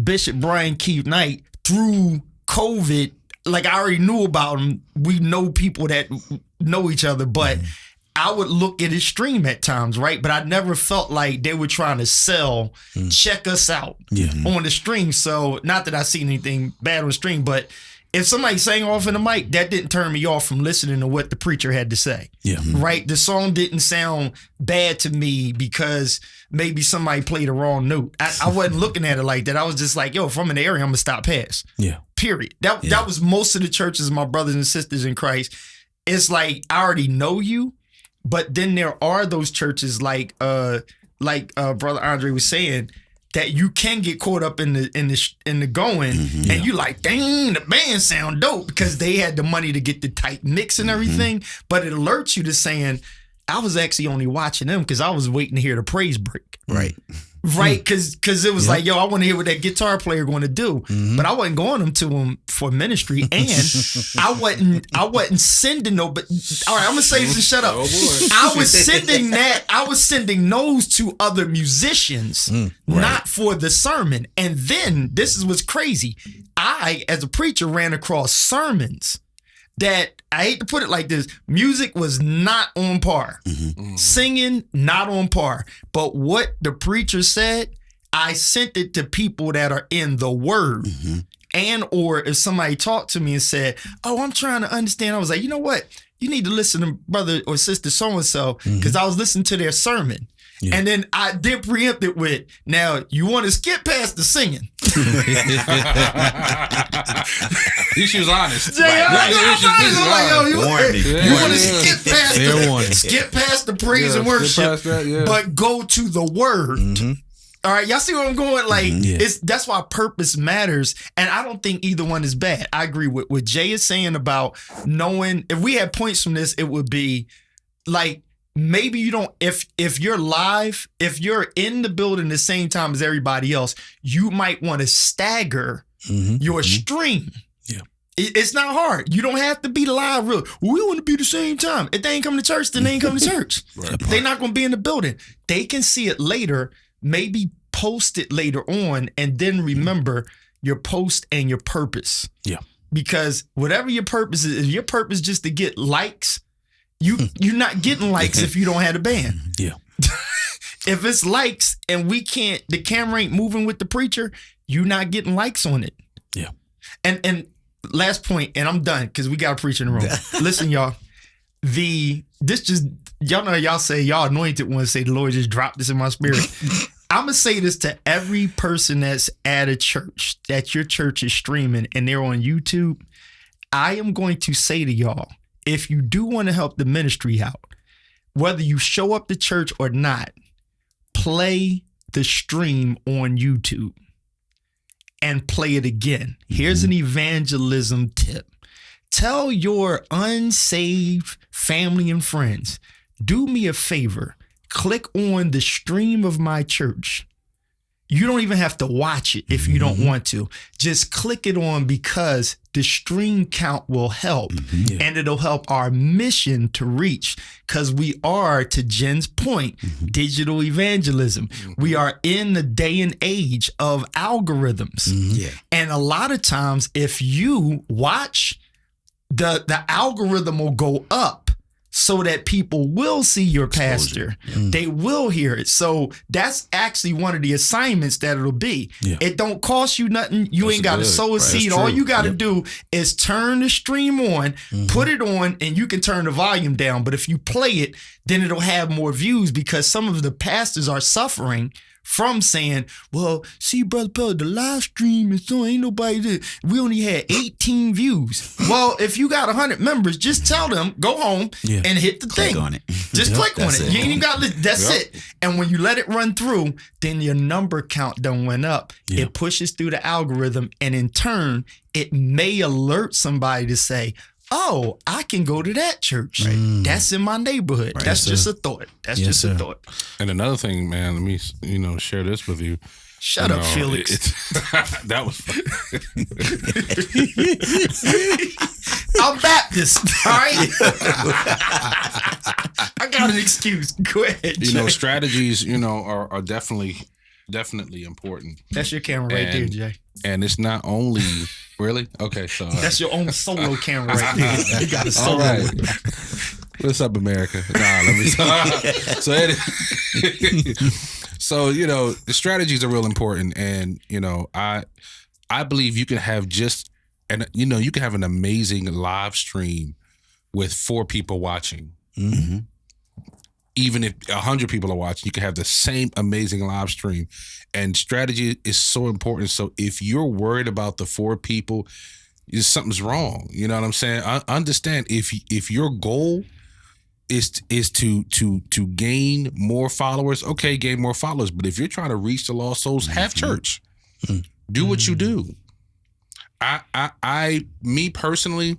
Bishop Brian Keith Knight through COVID. Like, I already knew about him. We know people that know each other, but I would look at his stream at times, right? But I never felt like they were trying to sell, check us out on the stream. So not that I see anything bad on the stream, but if somebody sang off in the mic, that didn't turn me off from listening to what the preacher had to say. Right? The song didn't sound bad to me because maybe somebody played a wrong note. I wasn't looking at it like that. I was just like, yo, if I'm in the area, I'm gonna stop past. Period. That was most of the churches, my brothers and sisters in Christ. It's like, I already know you. But then there are those churches like Brother Andre was saying that you can get caught up in the going, and you like, dang, the band sound dope because they had the money to get the tight mix and everything. But it alerts you to saying, I was actually only watching them because I was waiting to hear the praise break. Right. Right, because it was like, yo, I want to hear what that guitar player going to do, but I wasn't going to him for ministry, and I wasn't sending no. But all right, I'm gonna say this and shut up. Oh, boy. I was sending those to other musicians, not for the sermon. And then this is what's crazy. I, as a preacher, ran across sermons that, I hate to put it like this, music was not on par. Singing, not on par. But what the preacher said, I sent it to people that are in the word. And or if somebody talked to me and said, oh, I'm trying to understand. I was like, you know what? You need to listen to brother or sister so-and-so because I was listening to their sermon. Yeah. And then I did preempt it with, now you want to skip past the singing. She was honest. You want to skip past the praise and worship, but go to the word. All right, y'all see where I'm going? Like, that's why purpose matters. And I don't think either one is bad. I agree with what Jay is saying about knowing, if we had points from this, it would be like, maybe you don't, if you're live, if you're in the building the same time as everybody else, you might want to stagger your stream. Yeah. It's not hard. You don't have to be live real. We want to be the same time. If they ain't coming to church, then they ain't coming to church. They're not going to be in the building. They can see it later, maybe post it later on, and then remember your post and your purpose. Yeah. Because whatever your purpose is, if your purpose just to get likes, you're not getting likes if you don't have a band. Yeah. If it's likes and the camera ain't moving with the preacher, you're not getting likes on it. Yeah. And last point, and I'm done because we got a preacher in the room. Listen, y'all. Y'all know y'all say y'all anointed ones say the Lord just dropped this in my spirit. I'm going to say this to every person that's at a church, that your church is streaming and they're on YouTube. I am going to say to y'all, if you do want to help the ministry out, whether you show up to church or not, play the stream on YouTube and play it again. Here's an evangelism tip. Tell your unsaved family and friends, do me a favor, click on the stream of my church. You don't even have to watch it if you don't want to. Just click it on because the stream count will help and it'll help our mission to reach, because we are, to Jen's point, digital evangelism. We are in the day and age of algorithms. And a lot of times if you watch, the algorithm will go up so that people will see your pastor. They will hear it. So that's actually one of the assignments that it'll be. It don't cost you nothing. You ain't got to sow a seed. All you got to do is turn the stream on, put it on, and you can turn the volume down. But if you play it, then it'll have more views, because some of the pastors are suffering from saying, well, see, Brother Pell, the live stream is on, ain't nobody did. We only had 18 views. Well, if you got 100 members, just tell them, go home and hit the Click thing. on it. Just click on it. You ain't even got that's it. And when you let it run through, then your number count done went up. It pushes through the algorithm, and in turn, it may alert somebody to say, oh, I can go to that church. That's in my neighborhood. That's just a thought. That's just a thought. And another thing, man, let me share this with you. Shut up, Felix. That was fun. I'm Baptist, all right? I got an excuse. Go ahead, Jay. Strategies, are definitely important. That's your camera right there, Jay. And it's not only really okay. So that's your own solo camera right there. You got a solo. All right. What's up, America? Nah, let me. So the strategies are real important, and I believe you can have you can have an amazing live stream with 4 people watching. Even if 100 people are watching, you can have the same amazing live stream. And strategy is so important. So if you're worried about the 4 people, something's wrong. You know what I'm saying? I understand if your goal is to gain more followers. Okay, gain more followers. But if you're trying to reach the lost souls, have church. Do what you do. Me personally,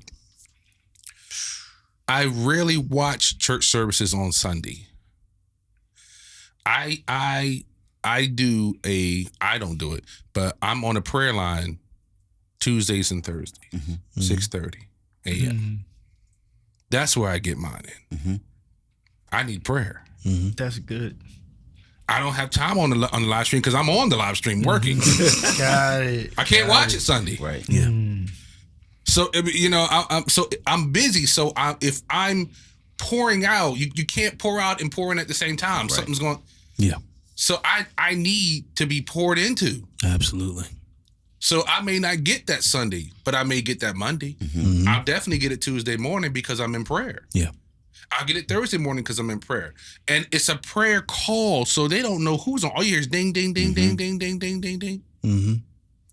I rarely watch church services on Sunday. I don't do it, but I'm on a prayer line Tuesdays and Thursdays, 6:30 a.m. That's where I get mine in. I need prayer. That's good. I don't have time on the live stream because I'm on the live stream working. Got it. I can't watch it Sunday. Right. Yeah. So I'm busy. So if I'm pouring out, you can't pour out and pour in at the same time. Right. Something's going. Yeah. So I need to be poured into. Absolutely. So I may not get that Sunday, but I may get that Monday. I'll definitely get it Tuesday morning because I'm in prayer. Yeah. I'll get it Thursday morning because I'm in prayer. And it's a prayer call, so they don't know who's on. All you hear is ding, ding, ding, ding, ding, ding, ding, ding, ding.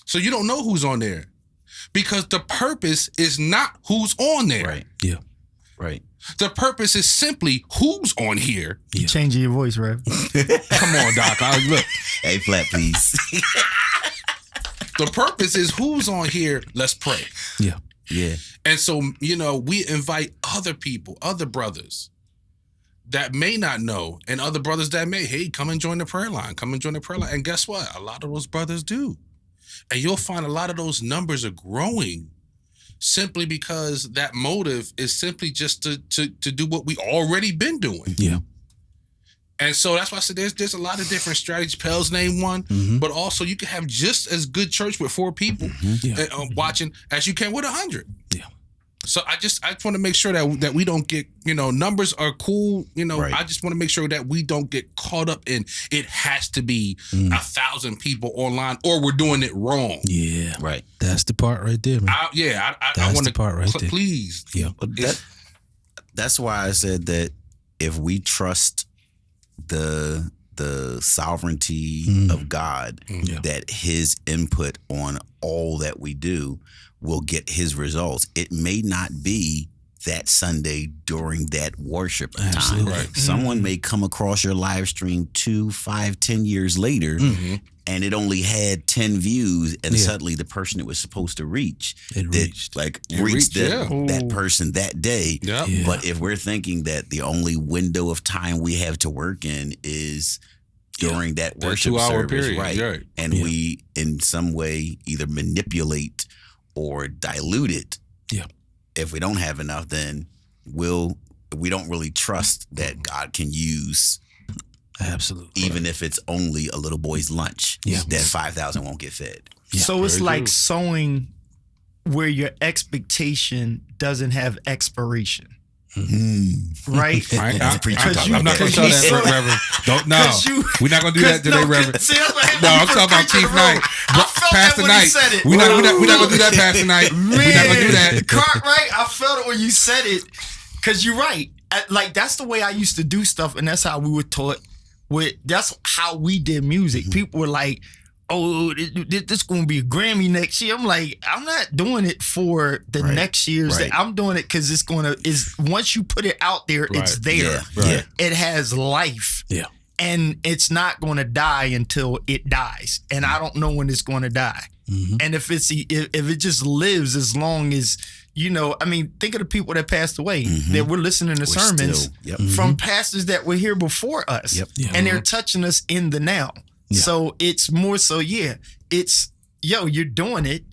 So you don't know who's on there because the purpose is not who's on there. Right. Yeah. Right. The purpose is simply who's on here. You changing your voice, Rev. Come on, Doc. Look. Hey, flat, please. The purpose is who's on here. Let's pray. Yeah. Yeah. And so, we invite other people, other brothers that may not know, and other brothers that may, hey, come and join the prayer line. Come and join the prayer line. And guess what? A lot of those brothers do. And you'll find a lot of those numbers are growing simply because that motive is simply just to do what we already been doing. Yeah. And so that's why I said there's a lot of different strategies. Pell's name one, but also you can have just as good church with 4 people watching as you can with 100. Yeah. So I just want to make sure that we don't get, numbers are cool. Right. I just want to make sure that we don't get caught up in it has to be 1,000 people online or we're doing it wrong. Yeah. Right. That's the part right there, man. I That's want the part right there. Please. Yeah. That's why I said that if we trust the sovereignty of God, that his input on all that we do will get his results. It may not be that Sunday during that worship time. Right. Someone may come across your live stream 2, 5, 10 years later and it only had 10 views and suddenly the person it was supposed to reach reached that person that day. Yeah. Yeah. But if we're thinking that the only window of time we have to work in is during that worship 2-hour service, period, right? And we in some way either manipulate or dilute it. Yeah. If we don't have enough, then we don't really trust that God can use. Absolutely. Even if it's only a little boy's lunch, that 5,000 won't get fed. Yeah. So it's Very like true. sowing where your expectation doesn't have expiration. Right? I'm not going to you- show that, Reverend. Don't know. 'Cause you- We're not going to do that today, Reverend. See, that's what happened. No, You I'm talking about preaching Chief the Knight. room. I felt Pastor that when Knight. you said it. We're not going to do that, Pastor Knight. We're not going to do that. Cartwright, I felt it when you said it. Because you're right. Like, that's the way I used to do stuff. And that's how we were taught. That's how we did music. People were like, oh, this going to be a Grammy next year. I'm like, I'm not doing it for the next year's. Right. I'm doing it because once you put it out there, it's there. Yeah. It has life. Yeah. And it's not going to die until it dies. And I don't know when it's going to die. And if it just lives as long as, think of the people that passed away that we're listening to sermons from pastors that were here before us. And they're touching us in the now. So it's more so, it's, you're doing it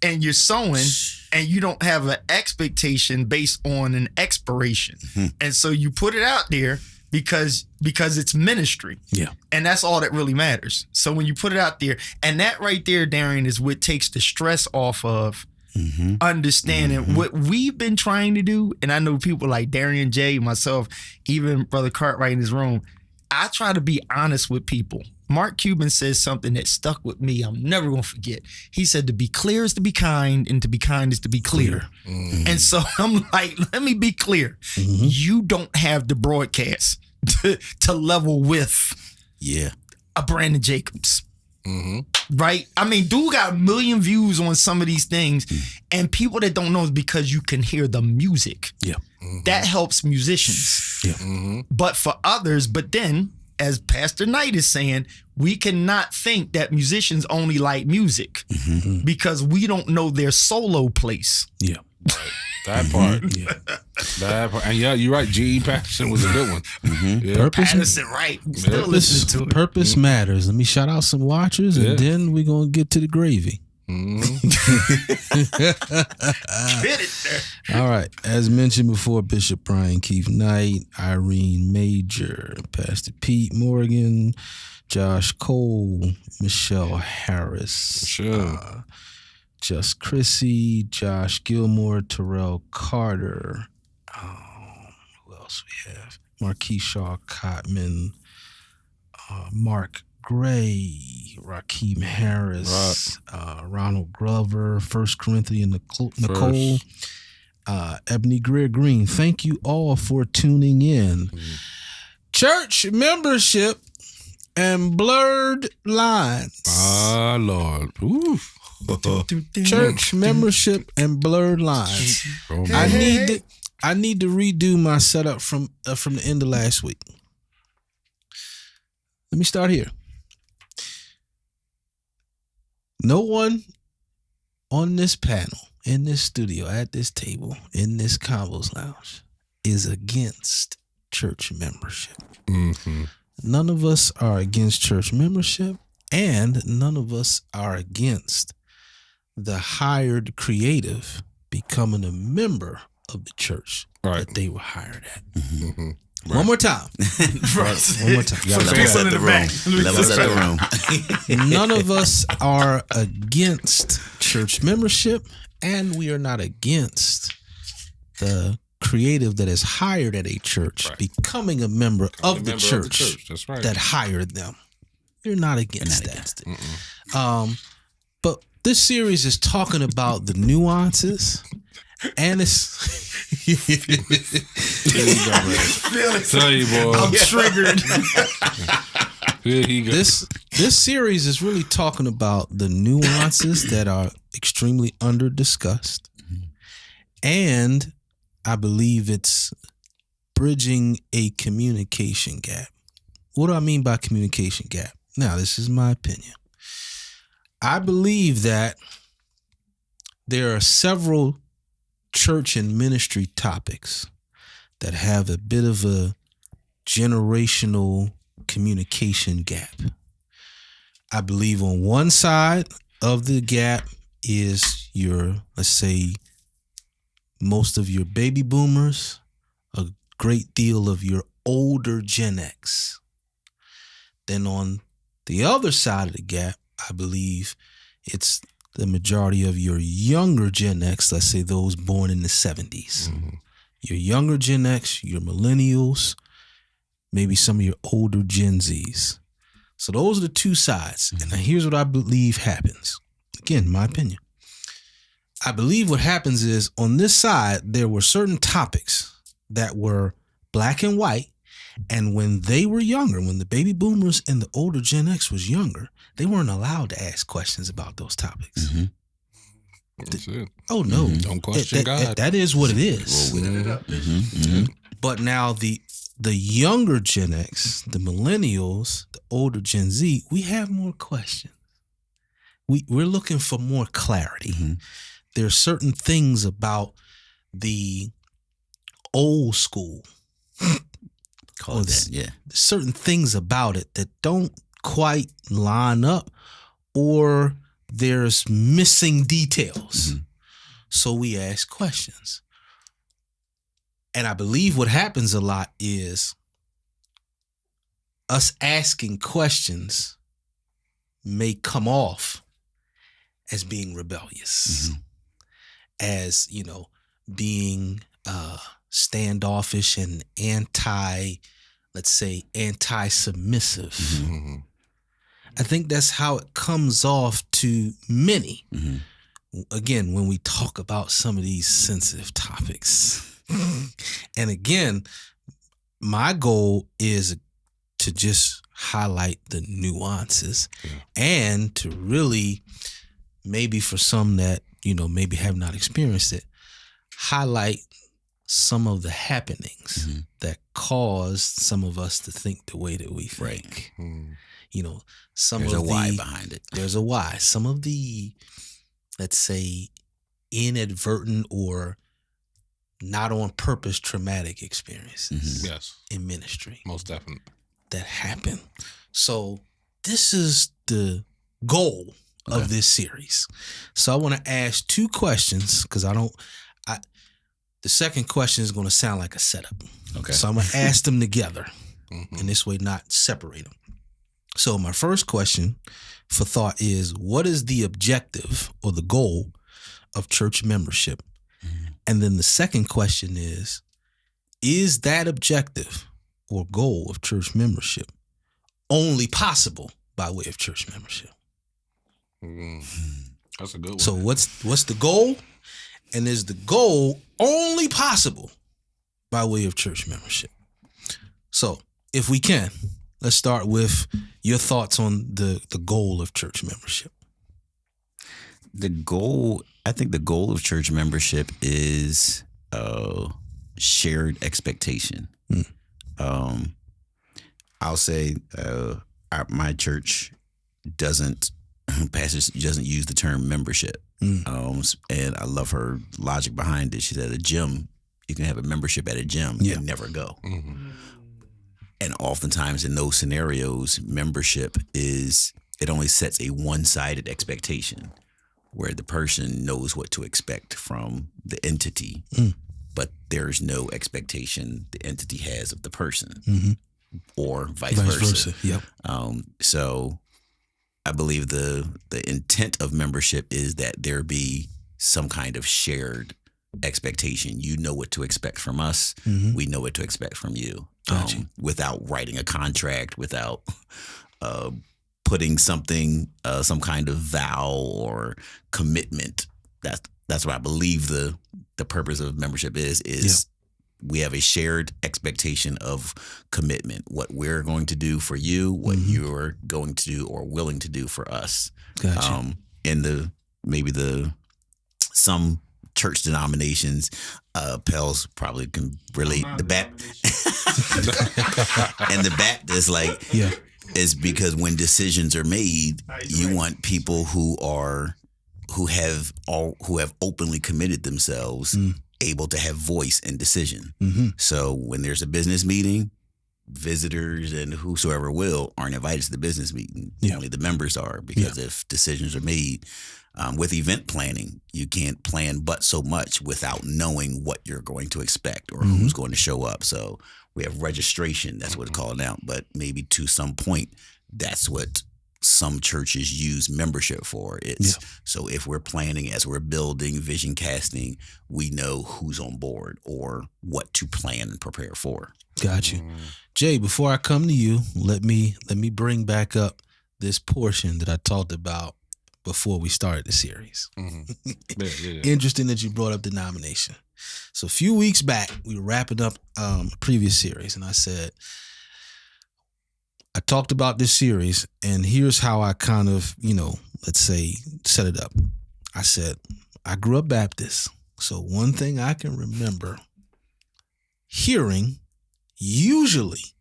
and you're sowing and you don't have an expectation based on an expiration. And so you put it out there because it's ministry. Yeah. And that's all that really matters. So when you put it out there, and that right there, Darian, is what takes the stress off of understanding what we've been trying to do. And I know people like Darian J, myself, even Brother Cartwright in his room. I try to be honest with people. Mark Cuban says something that stuck with me. I'm never going to forget. He said, to be clear is to be kind, and to be kind is to be clear. And so I'm like, let me be clear. You don't have the broadcast to level with a Brandon Jacobs. right? I mean, dude got 1 million views on some of these things, and people that don't know is because you can hear the music. Yeah. That helps musicians. Yeah. But for others, but then, as Pastor Knight is saying, we cannot think that musicians only like music because we don't know their solo place. Yeah. That part. Yeah. That part. And yeah, you're right. G.E. Patterson was a good one. Yeah. Purpose, Patterson, right? Still listening to it. purpose matters. Let me shout out some watchers, Yeah. and then we're gonna get to the gravy. Get it there. All right. As mentioned before, Bishop Brian Keith Knight, Irene Major, Pastor Pete Morgan, Josh Cole, Michelle Harris, Sure. Just Chrissy, Josh Gilmore, Terrell Carter. Who else we have? Marquis Shaw Cotman, Mark Gray, Rakeem Harris, Ronald Glover, 1 Corinthians Nicole, Ebony Greer Green. Thank you all for tuning in. Church membership and blurred lines. Ah, Lord. Ooh. Church membership and blurred lines. Oh, I man. need to redo my setup from the end of last week. Let me start here. No one on this panel, in this studio, at this table, in this Convos Lounge, is against church membership. Mhm. None of us are against church membership, and none of us are against the hired creative becoming a member of the church Right. that they were hired at. Mhm. One more time. One more time. You gotta Level say set it. the room. Level set the room. None of us are against church membership, and we are not against the creative that is hired at a church Right. becoming a member, of, the church That's right. that hired them. We're not against Not that. against it. But this series is talking about the nuances, and it's There you go, man. Tell you, boy. I'm triggered. Here he goes. this series is really talking about the nuances that are extremely under discussed, and I believe it's bridging a communication gap. What do I mean by communication gap? Now, this is my opinion. I believe that there are several church and ministry topics that have a bit of a generational communication gap. I believe on one side of the gap is your, let's say, most of your baby boomers, a great deal of your older Gen X. Then on the other side of the gap, I believe it's the majority of your younger Gen X, let's say those born in the 70s. Your younger Gen X, your millennials, maybe some of your older Gen Zs. So those are the two sides. And now here's what I believe happens. Again, my opinion. I believe what happens is on this side, there were certain topics that were black and white. And when they were younger, when the baby boomers and the older Gen X was younger, they weren't allowed to ask questions about those topics. That's it. Oh, no. Don't question God. That is what it is. But now the younger Gen X, the millennials, the older Gen Z, we have more questions. We're looking for more clarity. There are certain things about the old school. Call it that, yeah. Certain things about it that don't quite line up, or there's missing details. So we ask questions. And I believe what happens a lot is us asking questions may come off as being rebellious, as, being standoffish and anti-submissive. I think that's how it comes off to many. Again, when we talk about some of these sensitive topics. And again, my goal is to just highlight the nuances and to really, maybe for some that, maybe have not experienced it, highlight some of the happenings that caused some of us to think the way that we think. Right. Some There's of a why the, behind it. There's a why. Some of the, let's say, inadvertent or not on purpose traumatic experiences Yes, in ministry most definitely. that happen. So this is the goal of this series. So I want to ask 2 questions because the second question is going to sound like a setup. Okay. So I'm going to ask them together and this way not separate them. So my first question for thought is, what is the objective or the goal of church membership? And then the second question is that objective or goal of church membership only possible by way of church membership? That's a good one. So what's the goal? And is the goal only possible by way of church membership? So if we can, let's start with your thoughts on the goal of church membership. I think the goal of church membership is shared expectation. I'll say my church pastor doesn't use the term membership. And I love her logic behind it. She said a gym, you can have a membership at a gym and never go. And oftentimes in those scenarios, membership it only sets a one-sided expectation where the person knows what to expect from the entity, but there's no expectation the entity has of the person or vice versa. Yep. So I believe the intent of membership is that there be some kind of shared expectation. You know what to expect from us. We know what to expect from you. Gotcha. Without writing a contract, without putting something, some kind of vow or commitment. That's what I believe the purpose of membership is we have a shared expectation of commitment, what we're going to do for you, what you're going to do or willing to do for us. Gotcha. And some church denominations, Pels probably can relate. The Baptist, is because when decisions are made, you want people who have openly committed themselves, able to have voice and decision. So when there's a business meeting, visitors and whosoever aren't invited to the business meeting. Only the members are, because if decisions are made with event planning, you can't plan but so much without knowing what you're going to expect or who's going to show up. So we have registration, that's what it's called now, but maybe to some point, that's what some churches use membership for. So if we're planning, as we're building, vision casting, we know who's on board or what to plan and prepare for. Got you. Jay, before I come to you, let me bring back up this portion that I talked about before we started the series. Interesting that you brought up denomination. So a few weeks back, we were wrapping up a previous series, and I said, I talked about this series, and here's how I kind of, let's say, set it up. I said, I grew up Baptist, so one thing I can remember hearing, usually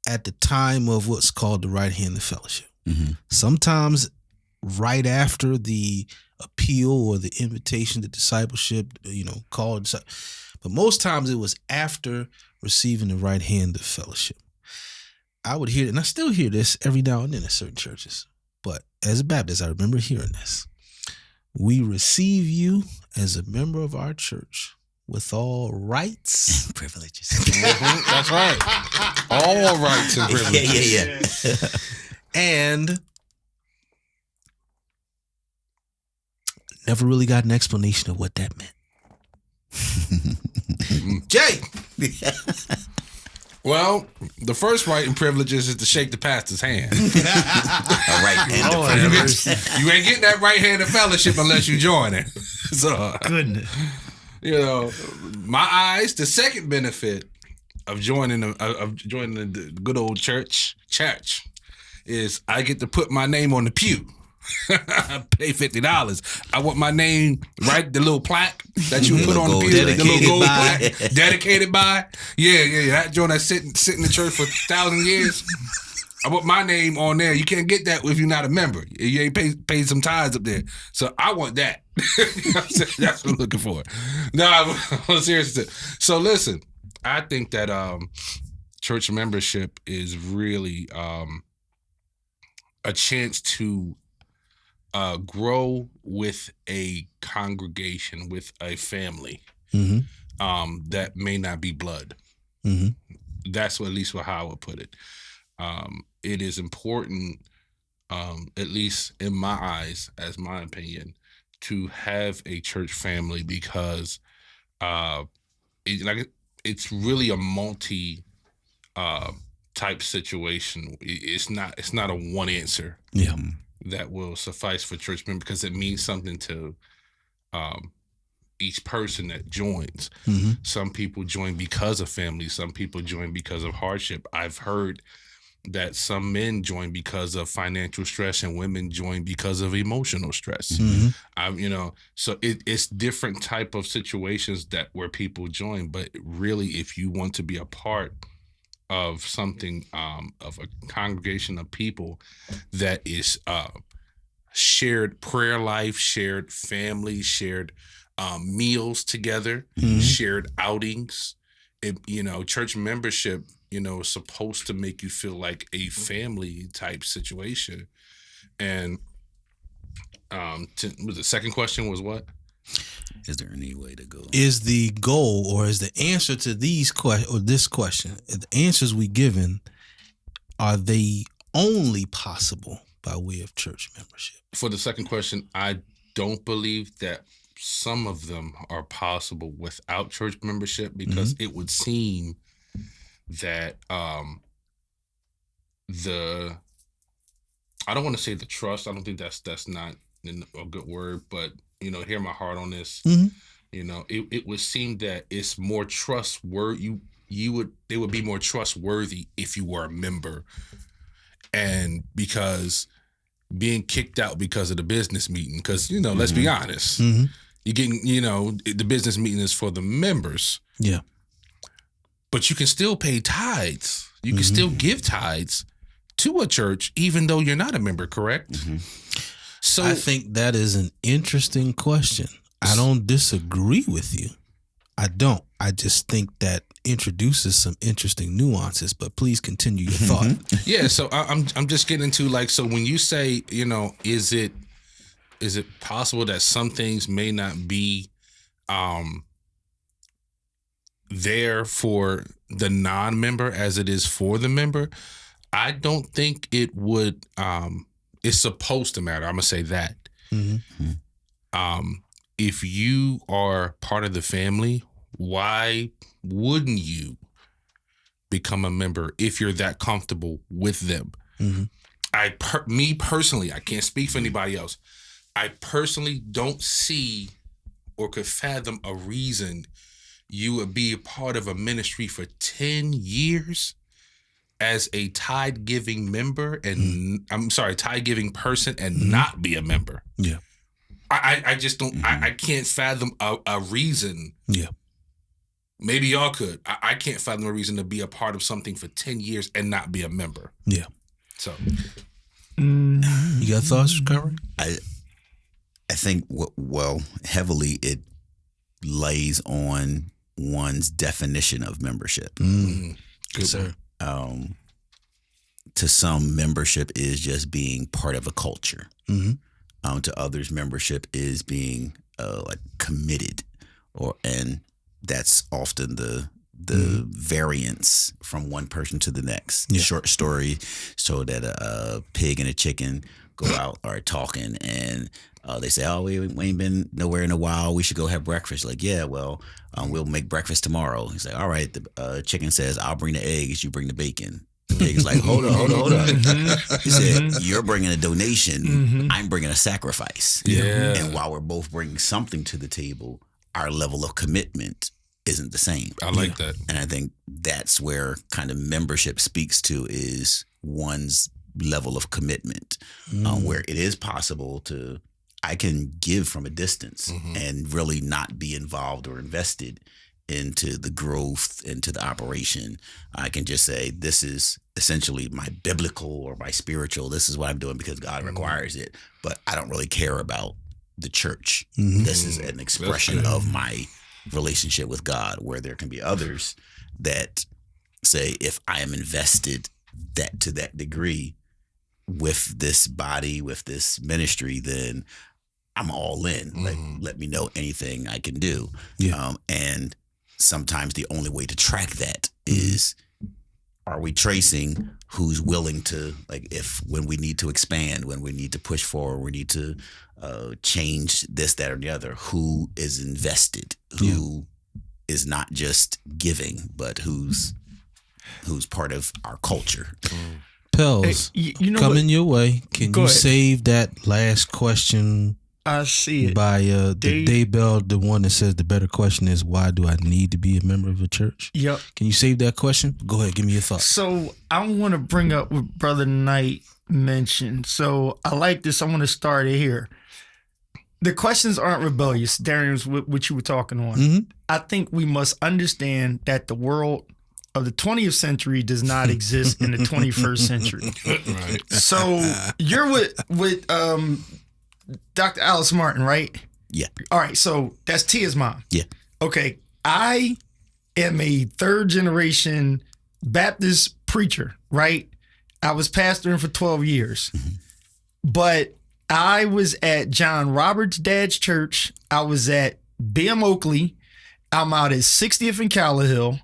at the time of what's called the right hand of fellowship. Sometimes right after the appeal or the invitation to discipleship, called, but most times it was after receiving the right hand of fellowship. I would hear it, and I still hear this every now and then in certain churches. But as a Baptist, I remember hearing this. We receive you as a member of our church with all rights. Privileges. That's right. All rights and privileges. Yeah. And never really got an explanation of what that meant. Jay! Well, the first right and privileges is to shake the pastor's hand. All right. And You ain't getting that right hand of fellowship unless you join it. So, Goodness. my eyes, the second benefit of joining the good old church is I get to put my name on the pew. I pay $50. I want my name, right? The little plaque that you put on the pew, the little gold plaque, dedicated by. Yeah. That joint that's sitting in the church for 1,000 years. I want my name on there. You can't get that if you're not a member. You ain't paid some tithes up there. So I want that. That's what I'm looking for. No, I'm serious. So listen, I think that church membership is really a chance to grow with a congregation, with a family that may not be blood. That's at least how I would put it. It is important, at least in my eyes, as my opinion, to have a church family because it's really a multi type situation. It's not a one answer. Yeah. That will suffice for church members because it means something to each person that joins. Some people join because of family. Some people join because of hardship. I've heard that some men join because of financial stress and women join because of emotional stress. So it's different type of situations where people join. But really, if you want to be a part of something, of a congregation of people that is shared prayer life, shared family, shared meals together, shared outings. Church membership, is supposed to make you feel like a family type situation. And the second question was what? Is there any way to go? Is the goal or is the answer to this question, the answers we given, are they only possible by way of church membership? For the second question, I don't believe that some of them are possible without church membership because it would seem that I don't want to say the trust. I don't think that's not a good word, but hear my heart on this. It would seem that it's more trustworthy. They would be more trustworthy if you were a member, and because being kicked out because of the business meeting. Because let's be honest, you're getting the business meeting is for the members. Yeah, but you can still pay tithes. You can still give tithes to a church even though you're not a member. Correct? So I think that is an interesting question. I don't disagree with you. I don't. I just think that introduces some interesting nuances, but please continue your thought. Yeah, so I'm just getting into so when you say, is it possible that some things may not be there for the non-member as it is for the member? I don't think it would it's supposed to matter. I'm gonna say that. If you are part of the family, why wouldn't you become a member if you're that comfortable with them? Me personally, I can't speak for anybody else. I personally don't see or could fathom a reason you would be a part of a ministry for 10 years as a tithe-giving member and tithe-giving person and not be a member. Yeah. I just don't, I can't fathom a reason. Yeah. Maybe y'all could. I can't fathom a reason to be a part of something for 10 years and not be a member. Yeah. So. You got thoughts, Curry? I think, heavily it lays on one's definition of membership. Good, sir. To some, membership is just being part of a culture. To others, membership is being committed, and that's often the variance from one person to the next. Yeah. Short story, so that a pig and a chicken go out are talking, and they say, "Oh, we ain't been nowhere in a while. We should go have breakfast." Like, yeah, well, we'll make breakfast tomorrow. He's like, "All right." The chicken says, "I'll bring the eggs. You bring the bacon." The pig is like, hold on. He said, "You're bringing a donation. I'm bringing a sacrifice." Yeah. And while we're both bringing something to the table, our level of commitment isn't the same. I like that. And I think that's where kind of membership speaks to is one's level of commitment, where it is possible to, I can give from a distance and really not be involved or invested into the growth, into the operation. I can just say, this is essentially my biblical or my spiritual, this is what I'm doing because God requires it. But I don't really care about the church. This is an expression of my relationship with God, where there can be others that say, if I am invested that to that degree with this body, with this ministry, then I'm all in. Let me know anything I can do. And sometimes the only way to track that is, are we tracing who's willing to, like, if when we need to expand, when we need to push forward, we need to change this, that, or the other, who is invested, who is not just giving, but who's part of our culture. Pels, you know coming what? your way. Can Go you ahead. save that last question I see it. by the Dave- Daybell, the one that says the better question is, why do I need to be a member of a church? Yep. Can you save that question? Go ahead, give me your thoughts. So I want to bring up what Brother Knight mentioned. So I like this. I want to start it here. The questions aren't rebellious. Darian's what you were talking on. I think we must understand that the world of the 20th century does not exist in the 21st century. Right. So you're with Dr. Alice Martin, right? Yeah. All right. So that's Tia's mom. Yeah. Okay. I am a third generation Baptist preacher, right? I was pastoring for 12 years, but I was at John Roberts' dad's church. I was at BM Oakley. I'm out at 60th and Callowhill.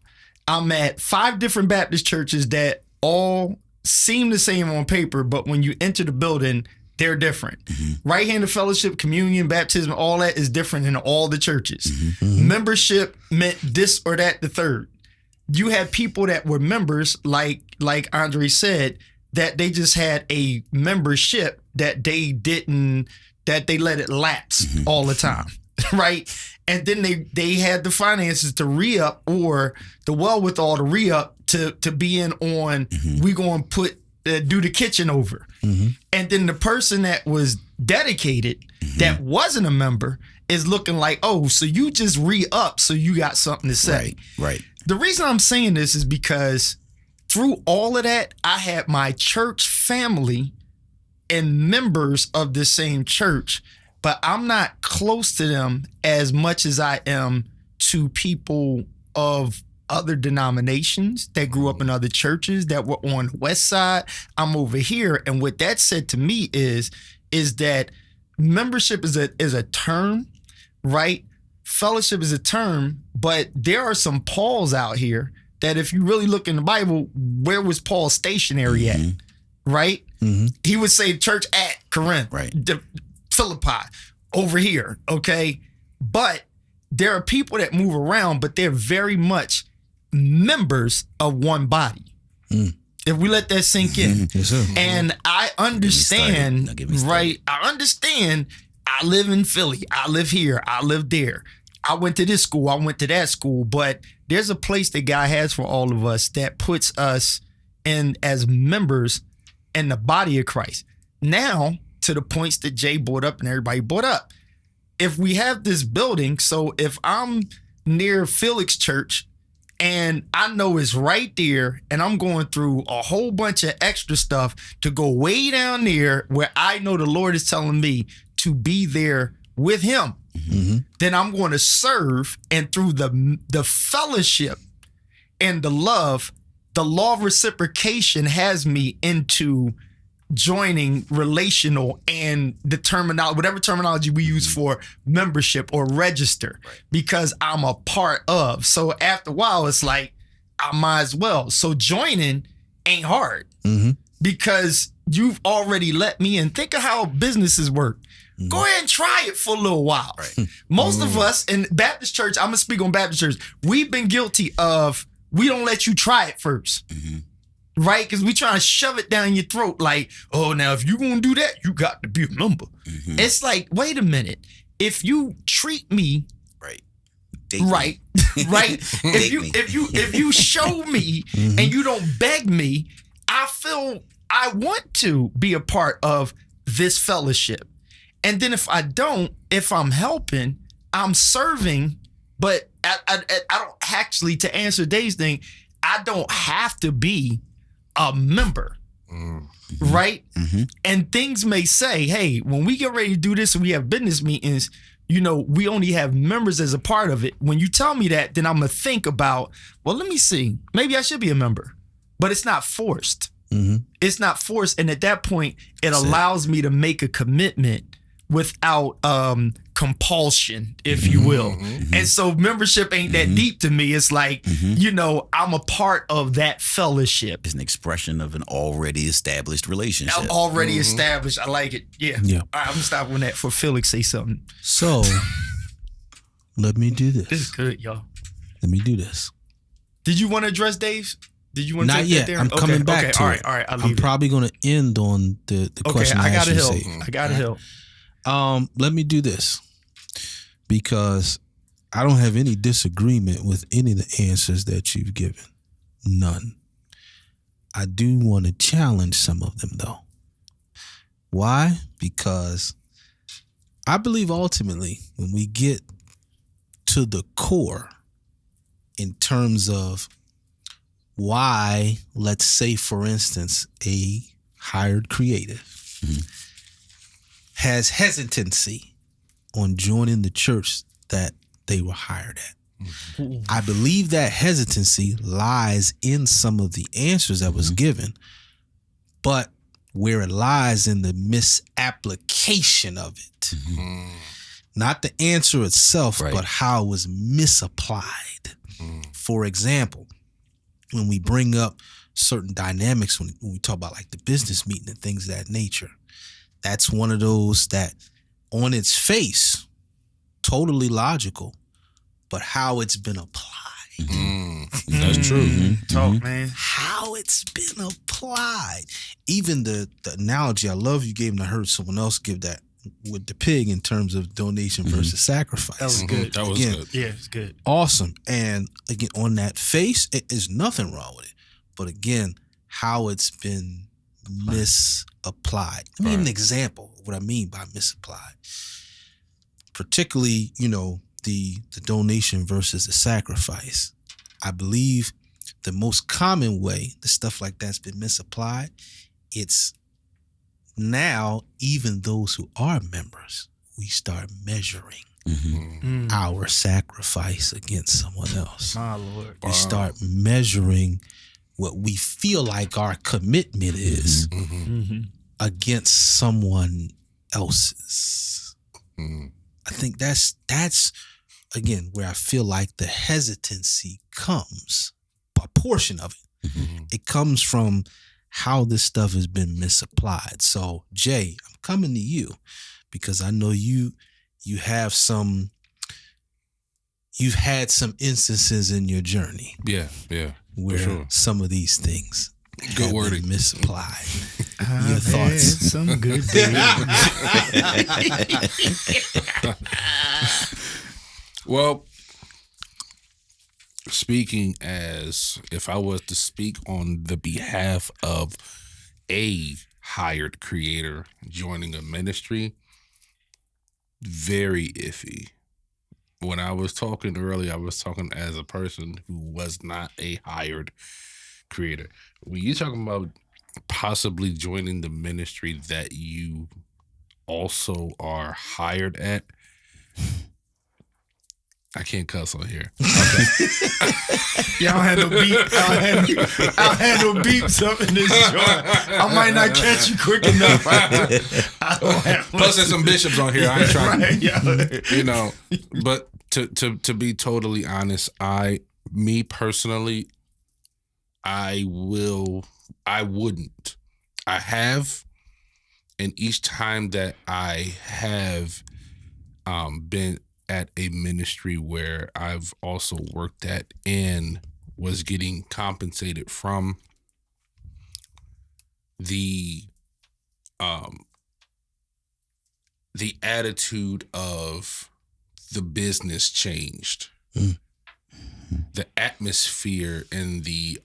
I'm at 5 different Baptist churches that all seem the same on paper, but when you enter the building, they're different. Right-handed fellowship, communion, baptism, all that is different in all the churches. Membership meant this or that, the third. You had people that were members, like Andre said, that they just had a membership that they let it lapse all the time, right? And then they had the finances to re-up, or the wherewithal to re-up to be in on, we going to do the kitchen over. And then the person that was dedicated, that wasn't a member, is looking like, oh, so you just re-up so you got something to say. Right. The reason I'm saying this is because through all of that, I had my church family and members of the same church, but I'm not close to them as much as I am to people of other denominations that grew up in other churches that were on the west side. I'm over here. And what that said to me is that membership is a term, right? Fellowship is a term, but there are some Pauls out here that if you really look in the Bible, where was Paul stationary at, right? He would say church at Corinth, Right. Philippi, over here, okay? But there are people that move around, but they're very much members of one body. If we let that sink in. Yes, sir. And I understand, Don't get me started. right? I understand. I live in Philly. I live here. I live there. I went to this school. I went to that school. But there's a place that God has for all of us that puts us in as members in the body of Christ. Now, to the points that Jay brought up and everybody brought up. If we have this building, so if I'm near Felix Church and I know it's right there and I'm going through a whole bunch of extra stuff to go way down there where I know the Lord is telling me to be there with him, then I'm going to serve. And through the fellowship and the love, the law of reciprocation has me into joining relational and the terminology, whatever terminology we use for membership or register, because I'm a part of. So after a while, it's like, I might as well. So joining ain't hard because you've already let me in. Think of how businesses work. Go ahead and try it for a little while. Most of us in Baptist church, I'm going to speak on Baptist church, we've been guilty of, we don't let you try it first. Right? Because we try to shove it down your throat like, oh, now if you're going to do that, you got to be a member. It's like, wait a minute. If you treat me Right. Date me. Right. Right. Date me. If you show me and you don't beg me, I feel I want to be a part of this fellowship. And then if I don't, if I'm helping, I'm serving, but I don't actually, to answer Dave's thing, I don't have to be a member. Right? And things may say, hey, when we get ready to do this and we have business meetings, you know, we only have members as a part of it. When you tell me that, then I'm going to think about, well, let me see. Maybe I should be a member. But it's not forced. It's not forced. And at that point, it allows me to make a commitment without compulsion, if you will. And so membership ain't that deep to me. It's like, you know, I'm a part of that fellowship. It's an expression of an already established relationship. I'm already established. I like it. Yeah. Yeah. All right, I'm gonna stop with that for Felix say something. So let me do This is this. good, y'all. Let me do this. Did you want to address Dave's? Did you want to Not take yet. that there? I'm coming back to all it. right, all right. I'll I'm leave it. probably going to end on the Okay, question I got asked a you, hill. Satan. I got a hill. Let me do this because I don't have any disagreement with any of the answers that you've given. None. I do want to challenge some of them though. Why? Because I believe ultimately when we get to the core in terms of why, let's say for instance, a hired creative has hesitancy on joining the church that they were hired at. I believe that hesitancy lies in some of the answers that was given, but where it lies in the misapplication of it. Not the answer itself, Right. but how it was misapplied. For example, when we bring up certain dynamics, when we talk about like the business meeting and things of that nature, that's one of those that on its face, totally logical, but how it's been applied. That's true. Talk, man. How it's been applied. Even the analogy I love you gave, and I heard someone else give that with the pig in terms of donation versus sacrifice. That was good. That was Again, good. Yeah, it's good. awesome. And again, on that face, there's nothing wrong with it. But again, how it's been misapplied. Let me give an example of what I mean by misapplied. Particularly, you know, the donation versus the sacrifice. I believe the most common way the stuff like that's been misapplied, it's now even those who are members, we start measuring our sacrifice against someone else. My Lord. We start measuring what we feel like our commitment is against someone else's. I think that's again where I feel like the hesitancy comes, a portion of it. It comes from how this stuff has been misapplied. So Jay, I'm coming to you because I know you've had some instances in your journey Yeah, where sure. some of these things Good have wording. been misapplied. Your thoughts? Some good things. Well, speaking as if I was to speak on the behalf of a hired creator joining a ministry, very iffy. When I was talking earlier, I was talking as a person who was not a hired creator. When you're talking about possibly joining the ministry that you also are hired at, I can't cuss on here. Y'all had no beep. I'll have no beeps up in this joint. I might not catch you quick enough. I don't have Plus, there's some bishops on here. I ain't trying right, yeah. you know, but to be totally honest, me personally, I wouldn't. I have, and each time that I have been at a ministry where I've also worked at and was getting compensated from, the attitude of the business changed the atmosphere and the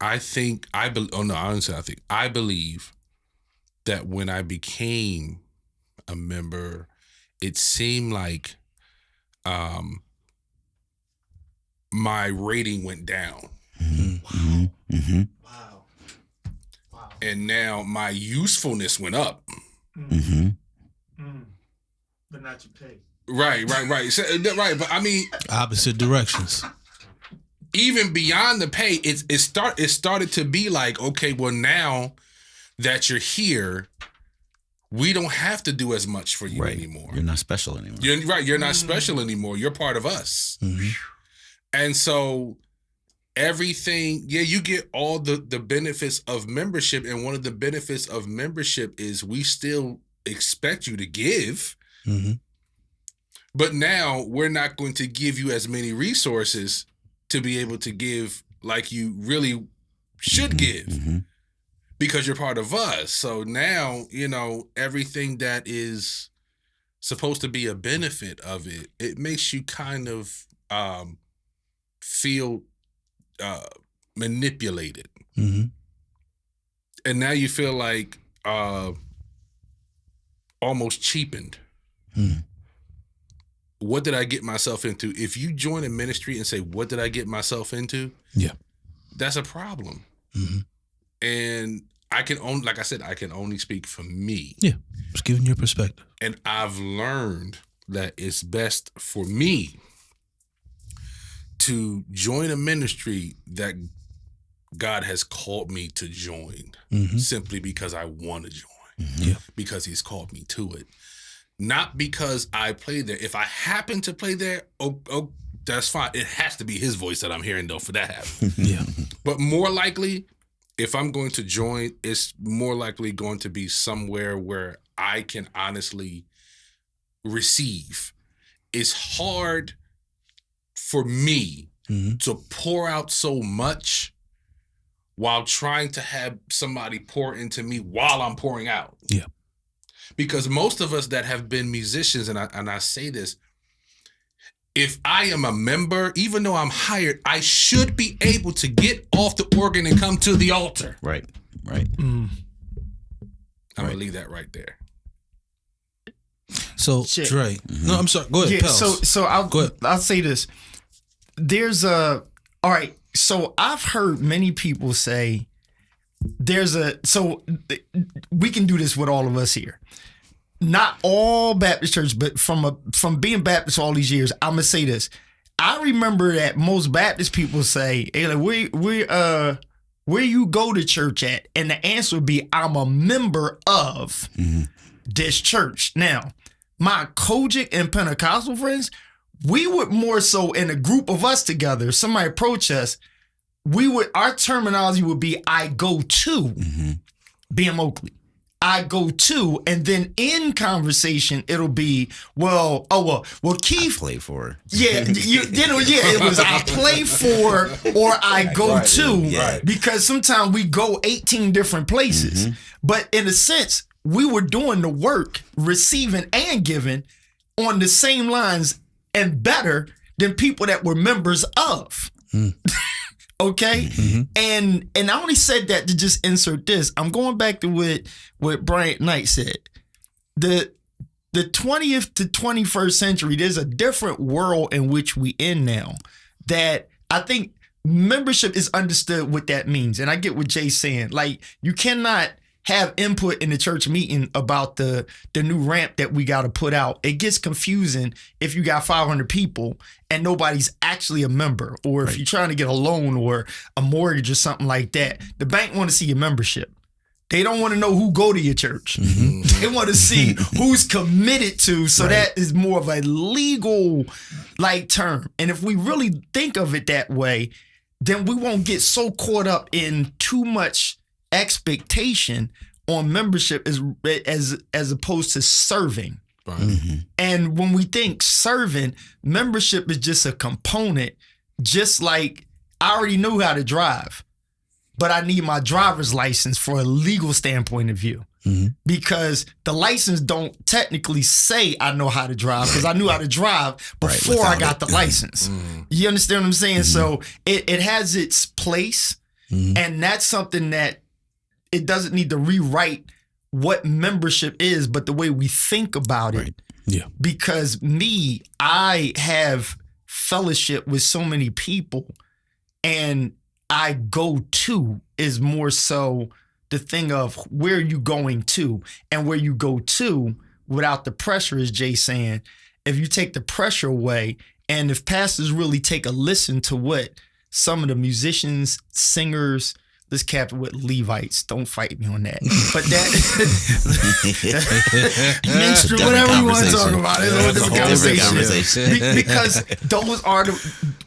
I believe that when I became a member, it seemed like my rating went down. Wow. And now my usefulness went up. But not your pay. Right. So, right, but I mean, Opposite directions. even beyond the pay, it started to be like, okay, well, now that you're here, we don't have to do as much for you anymore. You're not special anymore. You're not special anymore. You're part of us. And so everything, you get all the benefits of membership. And one of the benefits of membership is we still expect you to give. But now we're not going to give you as many resources to be able to give like you really should give because you're part of us. So now, everything that is supposed to be a benefit of it, it makes you kind of feel manipulated. And now you feel like almost cheapened. What did I get myself into? If you join a ministry and say, what did I get myself into? Yeah. That's a problem. And I can only speak for me. Yeah. Just giving your perspective. And I've learned that it's best for me to join a ministry that God has called me to join simply because I want to join, because he's called me to it. Not because I play there. If I happen to play there, that's fine. It has to be his voice that I'm hearing, though, for that happen. But more likely, if I'm going to join, it's more likely going to be somewhere where I can honestly receive. It's hard for me to pour out so much while trying to have somebody pour into me while I'm pouring out. Yeah. Because most of us that have been musicians, and I say this, if I am a member, even though I'm hired, I should be able to get off the organ and come to the altar. Right. I'm going to leave that right there. So, Shit. Dre. No, I'm sorry. Go ahead, Yeah, Pels. so Go ahead. I'll say this. All right, so I've heard many people say we can do this with all of us here. Not all Baptist church, but from being Baptist all these years, I'm gonna say this. I remember that most Baptist people say, hey, like, where you go to church at? And the answer would be, I'm a member of this church. Now, my Kojic and Pentecostal friends, we would more so in a group of us together, somebody approach us, our terminology would be, I go to BM Oakley. I go to, and then in conversation, it'll be, well, Keith. I play for. It was I play for or I go to. Yeah. Because sometimes we go 18 different places. But in a sense, we were doing the work, receiving and giving on the same lines and better than people that were members of. Okay? And I only said that to just insert this. I'm going back to what Bryant Knight said. The 20th to 21st century, there's a different world in which we in now that I think membership is understood what that means. And I get what Jay's saying. Like, you cannot have input in the church meeting about the new ramp that we got to put out. It gets confusing if you got 500 people and nobody's actually a member, or if you're trying to get a loan or a mortgage or something like that. The bank want to see your membership. They don't want to know who go to your church. They want to see who's committed to. So that is more of a legal term. And if we really think of it that way, then we won't get so caught up in too much expectation on membership as opposed to serving. And when we think serving, membership is just a component. Just like I already knew how to drive, but I need my driver's license for a legal standpoint of view. Mhm. because the license don't technically say I know how to drive because I knew how to drive Right, before I without got it. the license. You understand what I'm saying? So it has its place, Mhm. and that's something that it doesn't need to rewrite what membership is, but the way we think about it. Right. Yeah. Because I have fellowship with so many people, and I go to is more so the thing of where you going to, and where you go to without the pressure, as Jay saying. If you take the pressure away, and if pastors really take a listen to what some of the musicians, singers, let's cap it with Levites. Don't fight me on that. But that ministry, Different whatever you want to talk conversation. about, it's a Yeah, whole that's a different whole different conversation. Because those are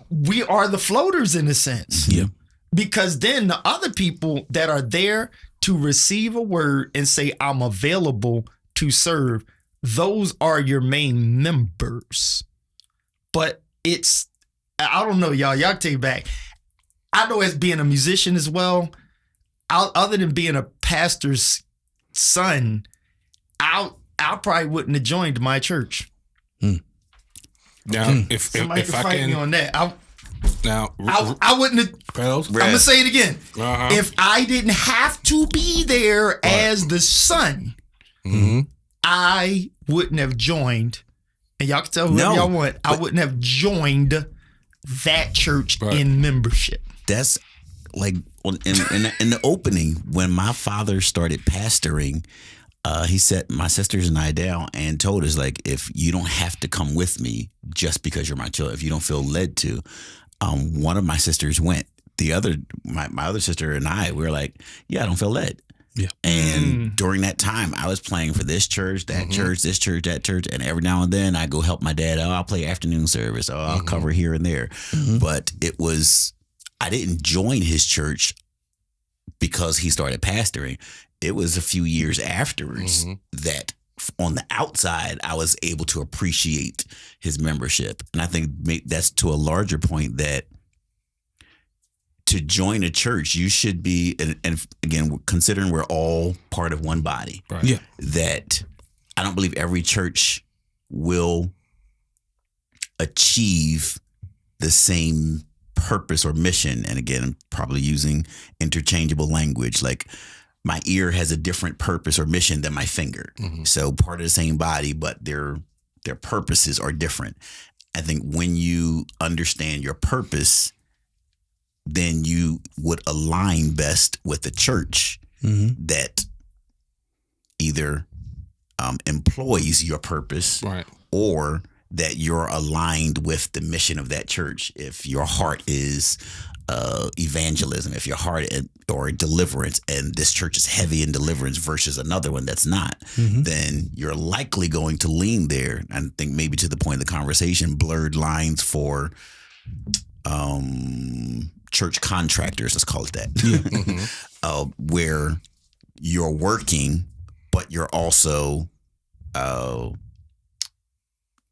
we are the floaters in a sense. Yeah. Because then the other people that are there to receive a word and say, I'm available to serve, those are your main members. But I don't know, y'all take it back. I know as being a musician as well, other than being a pastor's son, I probably wouldn't have joined my church. Now, if Somebody if can I fight me can on that. now, I wouldn't have. Carlos, I'm gonna say it again. Uh-huh. If I didn't have to be there as the son, I wouldn't have joined. And y'all can tell whoever No, y'all want. I wouldn't have joined that church Right. in membership. That's like in the opening when my father started pastoring. He set my sisters and I down and told us, like, if you don't have to come with me just because you're my child, if you don't feel led to, one of my sisters went. The other, my other sister and I, we were like, yeah, I don't feel led. Yeah. And during that time, I was playing for this church, that church, this church, that church. And every now and then I go help my dad. Oh, I'll play afternoon service. Oh, I'll cover here and there. But I didn't join his church because he started pastoring. It was a few years afterwards that on the outside, I was able to appreciate his membership. And I think that's to a larger point that to join a church, you should be, and again, considering we're all part of one body, Right. Yeah. that I don't believe every church will achieve the same purpose or mission. And again, I'm probably using interchangeable language. Like my ear has a different purpose or mission than my finger. So part of the same body, but their purposes are different. I think when you understand your purpose, then you would align best with the church that either employs your purpose Right. or that you're aligned with the mission of that church. If your heart is evangelism, if your heart or deliverance, and this church is heavy in deliverance versus another one that's not, then you're likely going to lean there. I think maybe to the point of the conversation, blurred lines for church contractors, let's call it that, where you're working, but you're also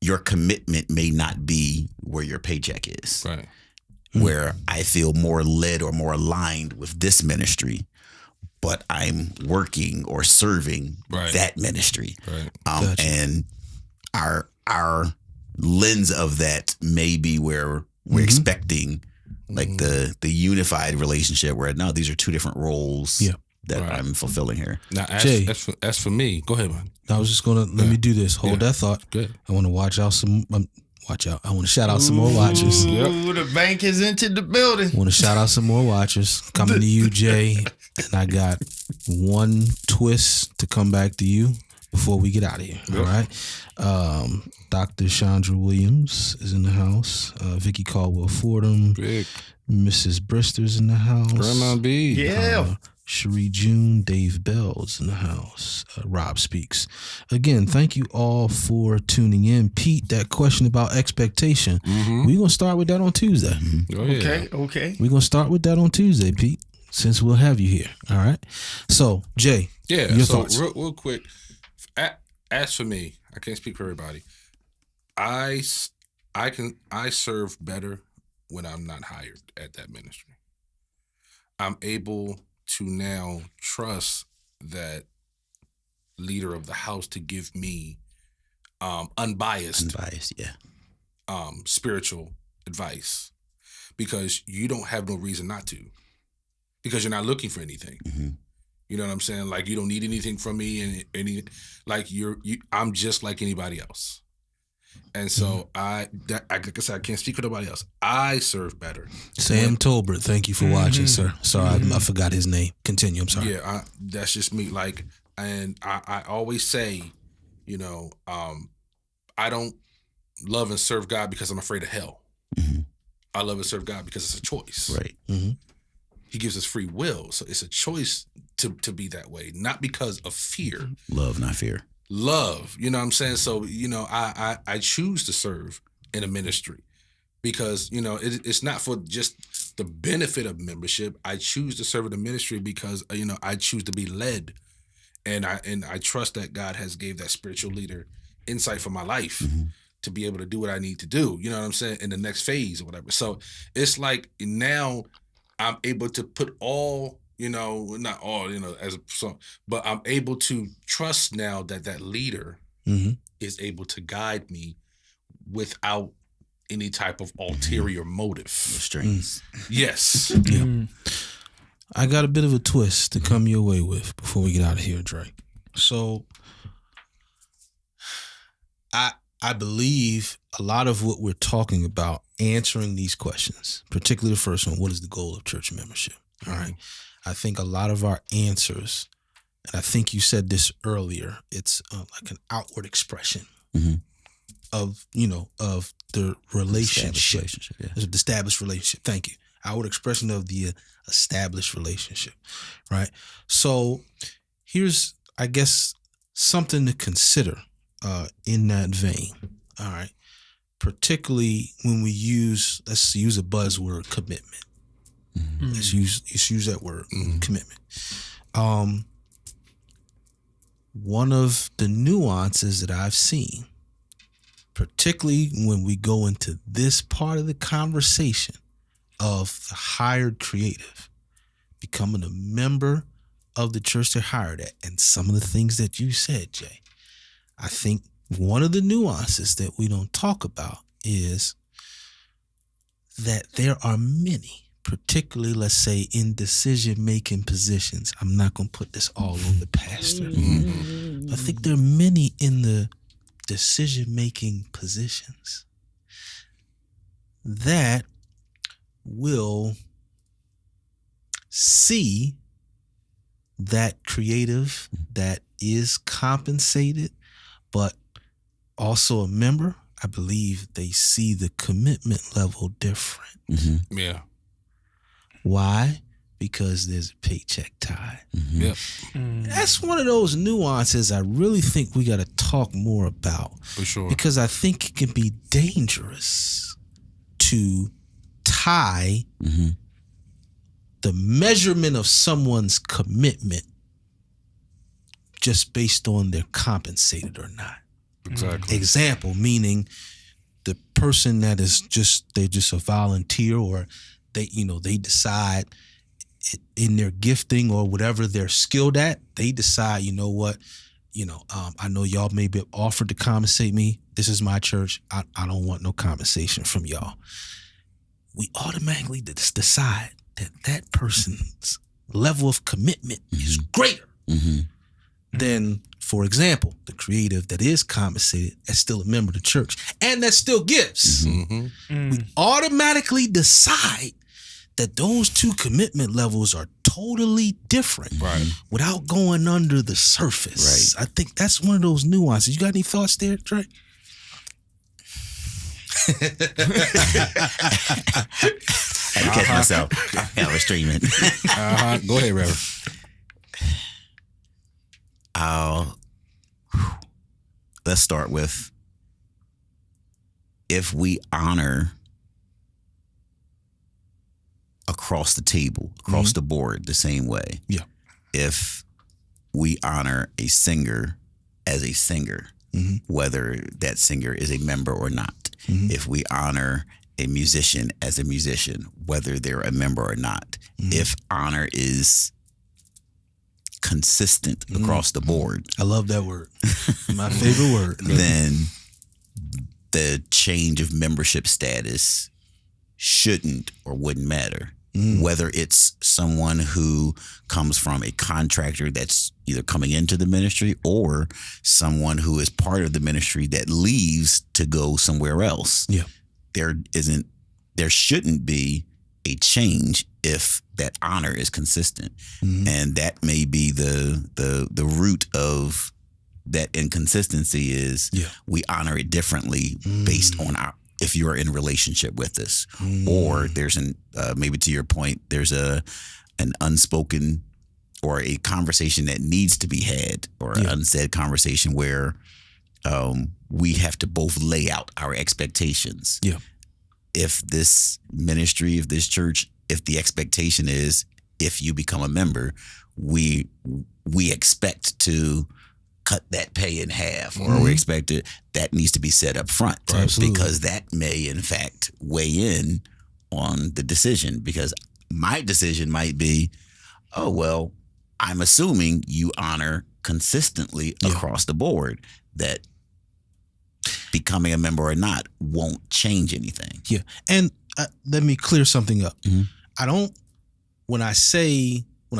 your commitment may not be where your paycheck is. Right. Where I feel more led or more aligned with this ministry, but I'm working or serving Right. that ministry. Right. Gotcha. And our lens of that may be where we're expecting like the unified relationship where no, these are two different roles Yeah. that Right. I'm fulfilling here. Now, Jay. as for me, go ahead, man. I was just gonna let me do this. Hold that thought. Good. I want to watch out. I want to shout out some more watchers. Ooh, the bank has entered the building. I want to shout out some more watchers coming to you, Jay. And I got one twist to come back to you before we get out of here. All right. Dr. Chandra Williams is in the house. Vicky Caldwell Fordham. Big. Mrs. Brister's in the house. Grandma B. Yeah. Cherie June, Dave Bell's in the house. Rob Speaks. Again, thank you all for tuning in. Pete, that question about expectation, we're going to start with that on Tuesday. Oh, yeah. Okay. We're going to start with that on Tuesday, Pete, since we'll have you here. All right? So, Jay, Yeah. your So thoughts? real quick, as for me, I can't speak for everybody. I serve better when I'm not hired at that ministry. I'm able to now trust that leader of the house to give me unbiased Yeah. spiritual advice, because you don't have no reason not to, because you're not looking for anything. Mm-hmm. You know what I'm saying? Like, you don't need anything from me, and like I'm just like anybody else. And so like I said, I can't speak for nobody else. I serve better. Sam Tolbert, thank you for watching, sir. Sorry, I forgot his name. Continue. I'm sorry. Yeah, that's just me. Like, and I always say, you know, I don't love and serve God because I'm afraid of hell. Mm-hmm. I love and serve God because it's a choice. Right. Mm-hmm. He gives us free will, so it's a choice to be that way, not because of fear. Love, not fear. Love, you know what I'm saying? So, you know, I choose to serve in a ministry because, you know, it's not for just the benefit of membership. I choose to serve in the ministry because, you know, I choose to be led, and I trust that God has gave that spiritual leader insight for my life to be able to do what I need to do, you know what I'm saying, in the next phase or whatever. So it's like now I'm able to put all, you know, not all, you know, as a so, but I'm able to trust now that leader is able to guide me without any type of ulterior motive. No strings. Yes. Yeah. I got a bit of a twist to come your way with before we get out of here, Drake. So I believe a lot of what we're talking about, answering these questions, particularly the first one, what is the goal of church membership? All right. I think a lot of our answers, and I think you said this earlier, it's like an outward expression of, you know, of the relationship. Yeah. The established relationship. Thank you. Outward expression of the established relationship, right? So here's, I guess, something to consider in that vein, all right? Particularly when we let's use a buzzword, commitment. Let's use that word, commitment. One of the nuances that I've seen, particularly when we go into this part of the conversation of the hired creative, becoming a member of the church they're hired at, and some of the things that you said, Jay, I think one of the nuances that we don't talk about is that there are many, particularly, let's say, in decision-making positions. I'm not going to put this all on the pastor. I think there are many in the decision-making positions that will see that creative that is compensated, but also a member. I believe they see the commitment level different. Yeah. Why? Because there's a paycheck tied. Yep. That's one of those nuances I really think we got to talk more about. For sure. Because I think it can be dangerous to tie the measurement of someone's commitment just based on they're compensated or not. Exactly. Example, meaning the person that is they're just a volunteer, or they decide in their gifting or whatever they're skilled at, they decide, you know what, I know y'all may be offered to compensate me. This is my church. I don't want no compensation from y'all. We automatically decide that person's level of commitment is greater than, for example, the creative that is compensated as still a member of the church and that still gives. We automatically decide that those two commitment levels are totally different, Right. without going under the surface. Right. I think that's one of those nuances. You got any thoughts there, Trey? I had to catch myself. I was streaming. Go ahead, Reverend. Let's start with, if we honor across the table, across the board, the same way. Yeah. If we honor a singer as a singer, whether that singer is a member or not. If we honor a musician as a musician, whether they're a member or not. If honor is consistent across the board, I love that word. My favorite word. then the change of membership status shouldn't or wouldn't matter. Whether it's someone who comes from a contractor that's either coming into the ministry or someone who is part of the ministry that leaves to go somewhere else. Yeah. There shouldn't be a change if that honor is consistent. And that may be the root of that inconsistency is we honor it differently based on if you're in relationship with us, or there's maybe to your point, there's an unspoken or a conversation that needs to be had, or an unsaid conversation where we have to both lay out our expectations. Yeah. If this ministry, if this church, if the expectation is if you become a member, we expect to cut that pay in half, or we expect it, that needs to be set up front. Absolutely. Because that may in fact weigh in on the decision, because my decision might be, oh, well, I'm assuming you honor consistently across the board that becoming a member or not won't change anything. Yeah. And let me clear something up. When I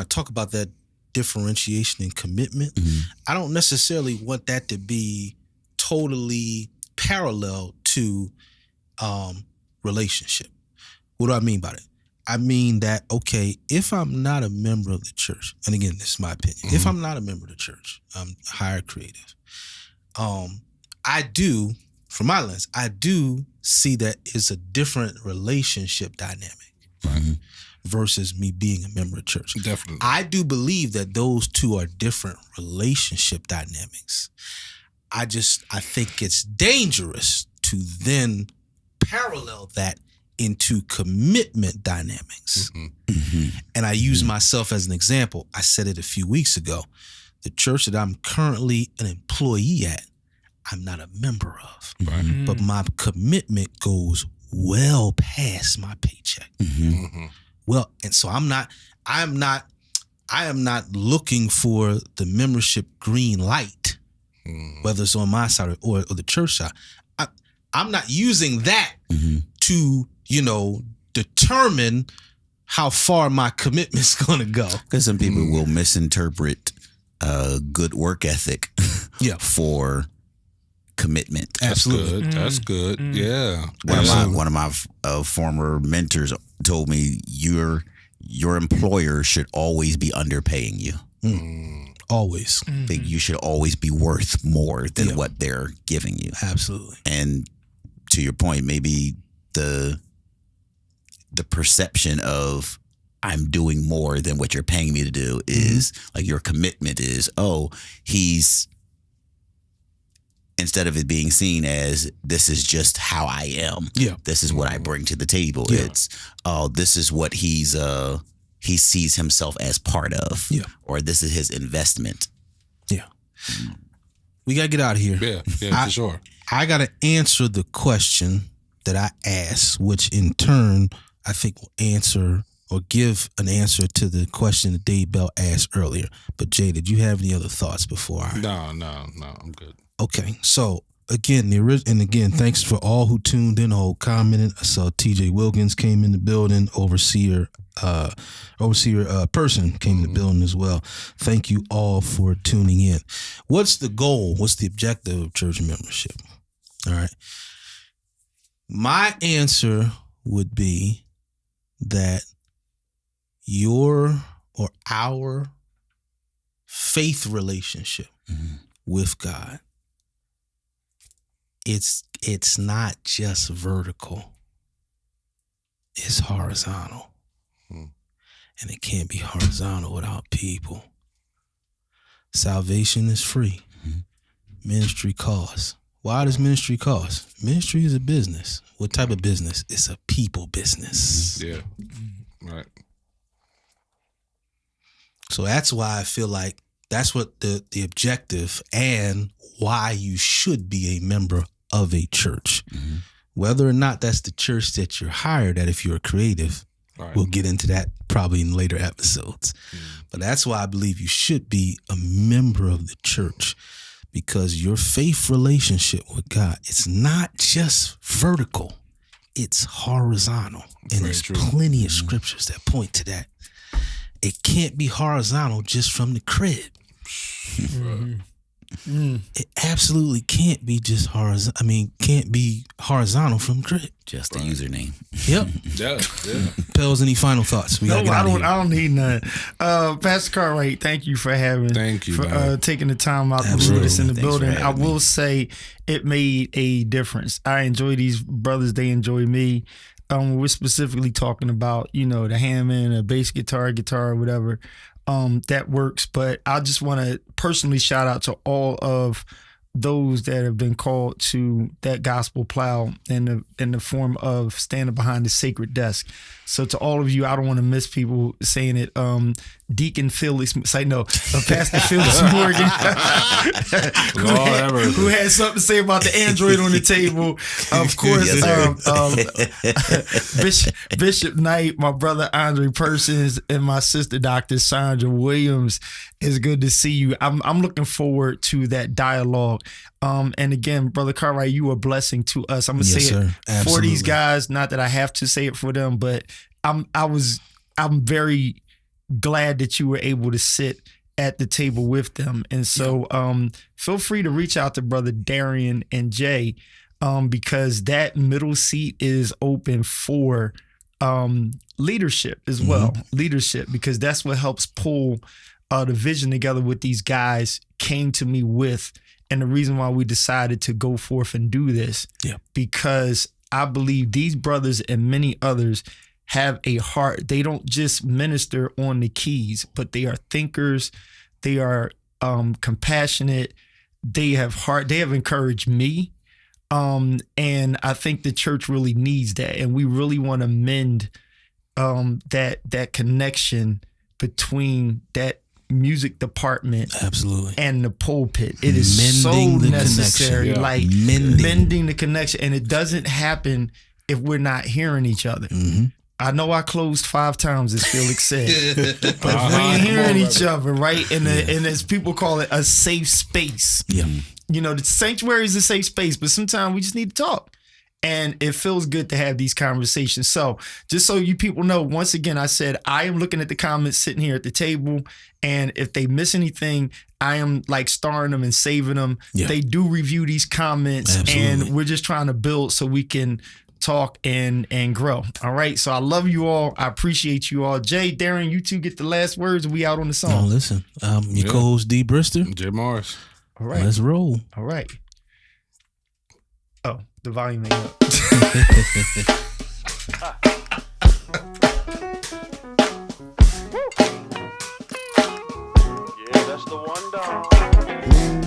talk about that differentiation and commitment, I don't necessarily want that to be totally parallel to relationship. What do I mean by that? I mean that, okay, if I'm not a member of the church, and again, this is my opinion, if I'm not a member of the church, I'm hired creative, I do, from my lens, I do see that it's a different relationship dynamic versus me being a member of church. Definitely. I do believe that those two are different relationship dynamics. I think it's dangerous to then parallel that into commitment dynamics. And I use myself as an example. I said it a few weeks ago. The church that I'm currently an employee at, I'm not a member of. But my commitment goes well past my paycheck. Well, and so I am not looking for the membership green light, whether it's on my side or the church side. I'm not using that to, determine how far my commitment's going to go. Because some people will misinterpret good work ethic for commitment. Absolutely. That's good. Yeah. One of my former mentors told me your employer should always be underpaying you. Always. You should always be worth more than what they're giving you. Absolutely. And to your point, maybe the perception of I'm doing more than what you're paying me to do is like your commitment is, he's, instead of it being seen as this is just how I am. Yeah. This is what I bring to the table. Yeah. It's this is what he sees himself as part of. Yeah. Or this is his investment. Yeah. We gotta get out of here. Yeah, for sure. I gotta answer the question that I asked, which in turn I think will answer or give an answer to the question that Dave Bell asked earlier. But Jay, did you have any other thoughts before I? No, I'm good. Okay, so again, thanks for all who tuned in, who commented. I saw TJ Wilkins came in the building, overseer person came in the building as well. Thank you all for tuning in. What's the goal? What's the objective of church membership? All right. My answer would be that our faith relationship with God, it's not just vertical, it's horizontal. And it can't be horizontal without people. Salvation is free. Ministry costs. Why does ministry cost? Ministry is a business. What type of business? It's a people business. Yeah. Right. So that's why I feel like that's what the objective and why you should be a member of a church. Whether or not that's the church that you're hired at, if you're a creative, Right. We'll get into that probably in later episodes. But that's why I believe you should be a member of the church, because your faith relationship with God, it's not just vertical, it's horizontal. And Very there's true. plenty of scriptures that point to that. It can't be horizontal just from the crib. It absolutely can't be just horizontal. Can't be horizontal from the crib. Just the username. Yep. Yeah. Pels, any final thoughts? We No, gotta get out of here. I don't need none. Pastor Cartwright, thank you for Thank you, man. taking the time out to Absolutely. do this in the Thanks for building. I having me. will say it made a difference. I enjoy these brothers; they enjoy me. We're specifically talking about the Hammond, a bass guitar, whatever. That works. But I just want to personally shout out to all of those that have been called to that gospel plow in the form of standing behind the sacred desk. So to all of you, I don't want to miss people saying it. Deacon Felix, Pastor Felix Morgan, who had something to say about the Android on the table. Of course, Bishop Knight, my brother Andre Persons, and my sister Dr. Sandra Williams. It's good to see you. I'm looking forward to that dialogue. And again, Brother Cartwright, you are a blessing to us. I'm gonna Yes, say sir. it for Absolutely. these guys. Not that I have to say it for them, but I'm very glad that you were able to sit at the table with them. And so feel free to reach out to Brother Darian and Jay, because that middle seat is open for leadership as well. Leadership, because that's what helps pull the vision together with these guys came to me with. And the reason why we decided to go forth and do this, because I believe these brothers and many others have a heart. They don't just minister on the keys, but they are thinkers. They are compassionate. They have heart. They have encouraged me. And I think the church really needs that. And we really want to mend that connection between that music department Absolutely. and the pulpit. It is Mending so the necessary. connection. Like mending the connection. And it doesn't happen if we're not hearing each other. I know I closed 5 times, as Felix said, but if we ain't hearing each other, right? And as people call it, a safe space. Yeah. The sanctuary is a safe space, but sometimes we just need to talk. And it feels good to have these conversations. So just so you people know, once again, I said, I am looking at the comments sitting here at the table. And if they miss anything, I am like starring them and saving them. Yeah. They do review these comments. Absolutely. And we're just trying to build so we can talk and grow. All right. So I love you all. I appreciate you all. Jay, Darren, you two get the last words. We out on the No, song. listen. Your co-host D. Brister. Jay Morris. All right. Let's roll. All right. Oh, the volume ain't up. Yeah, that's the one, dog.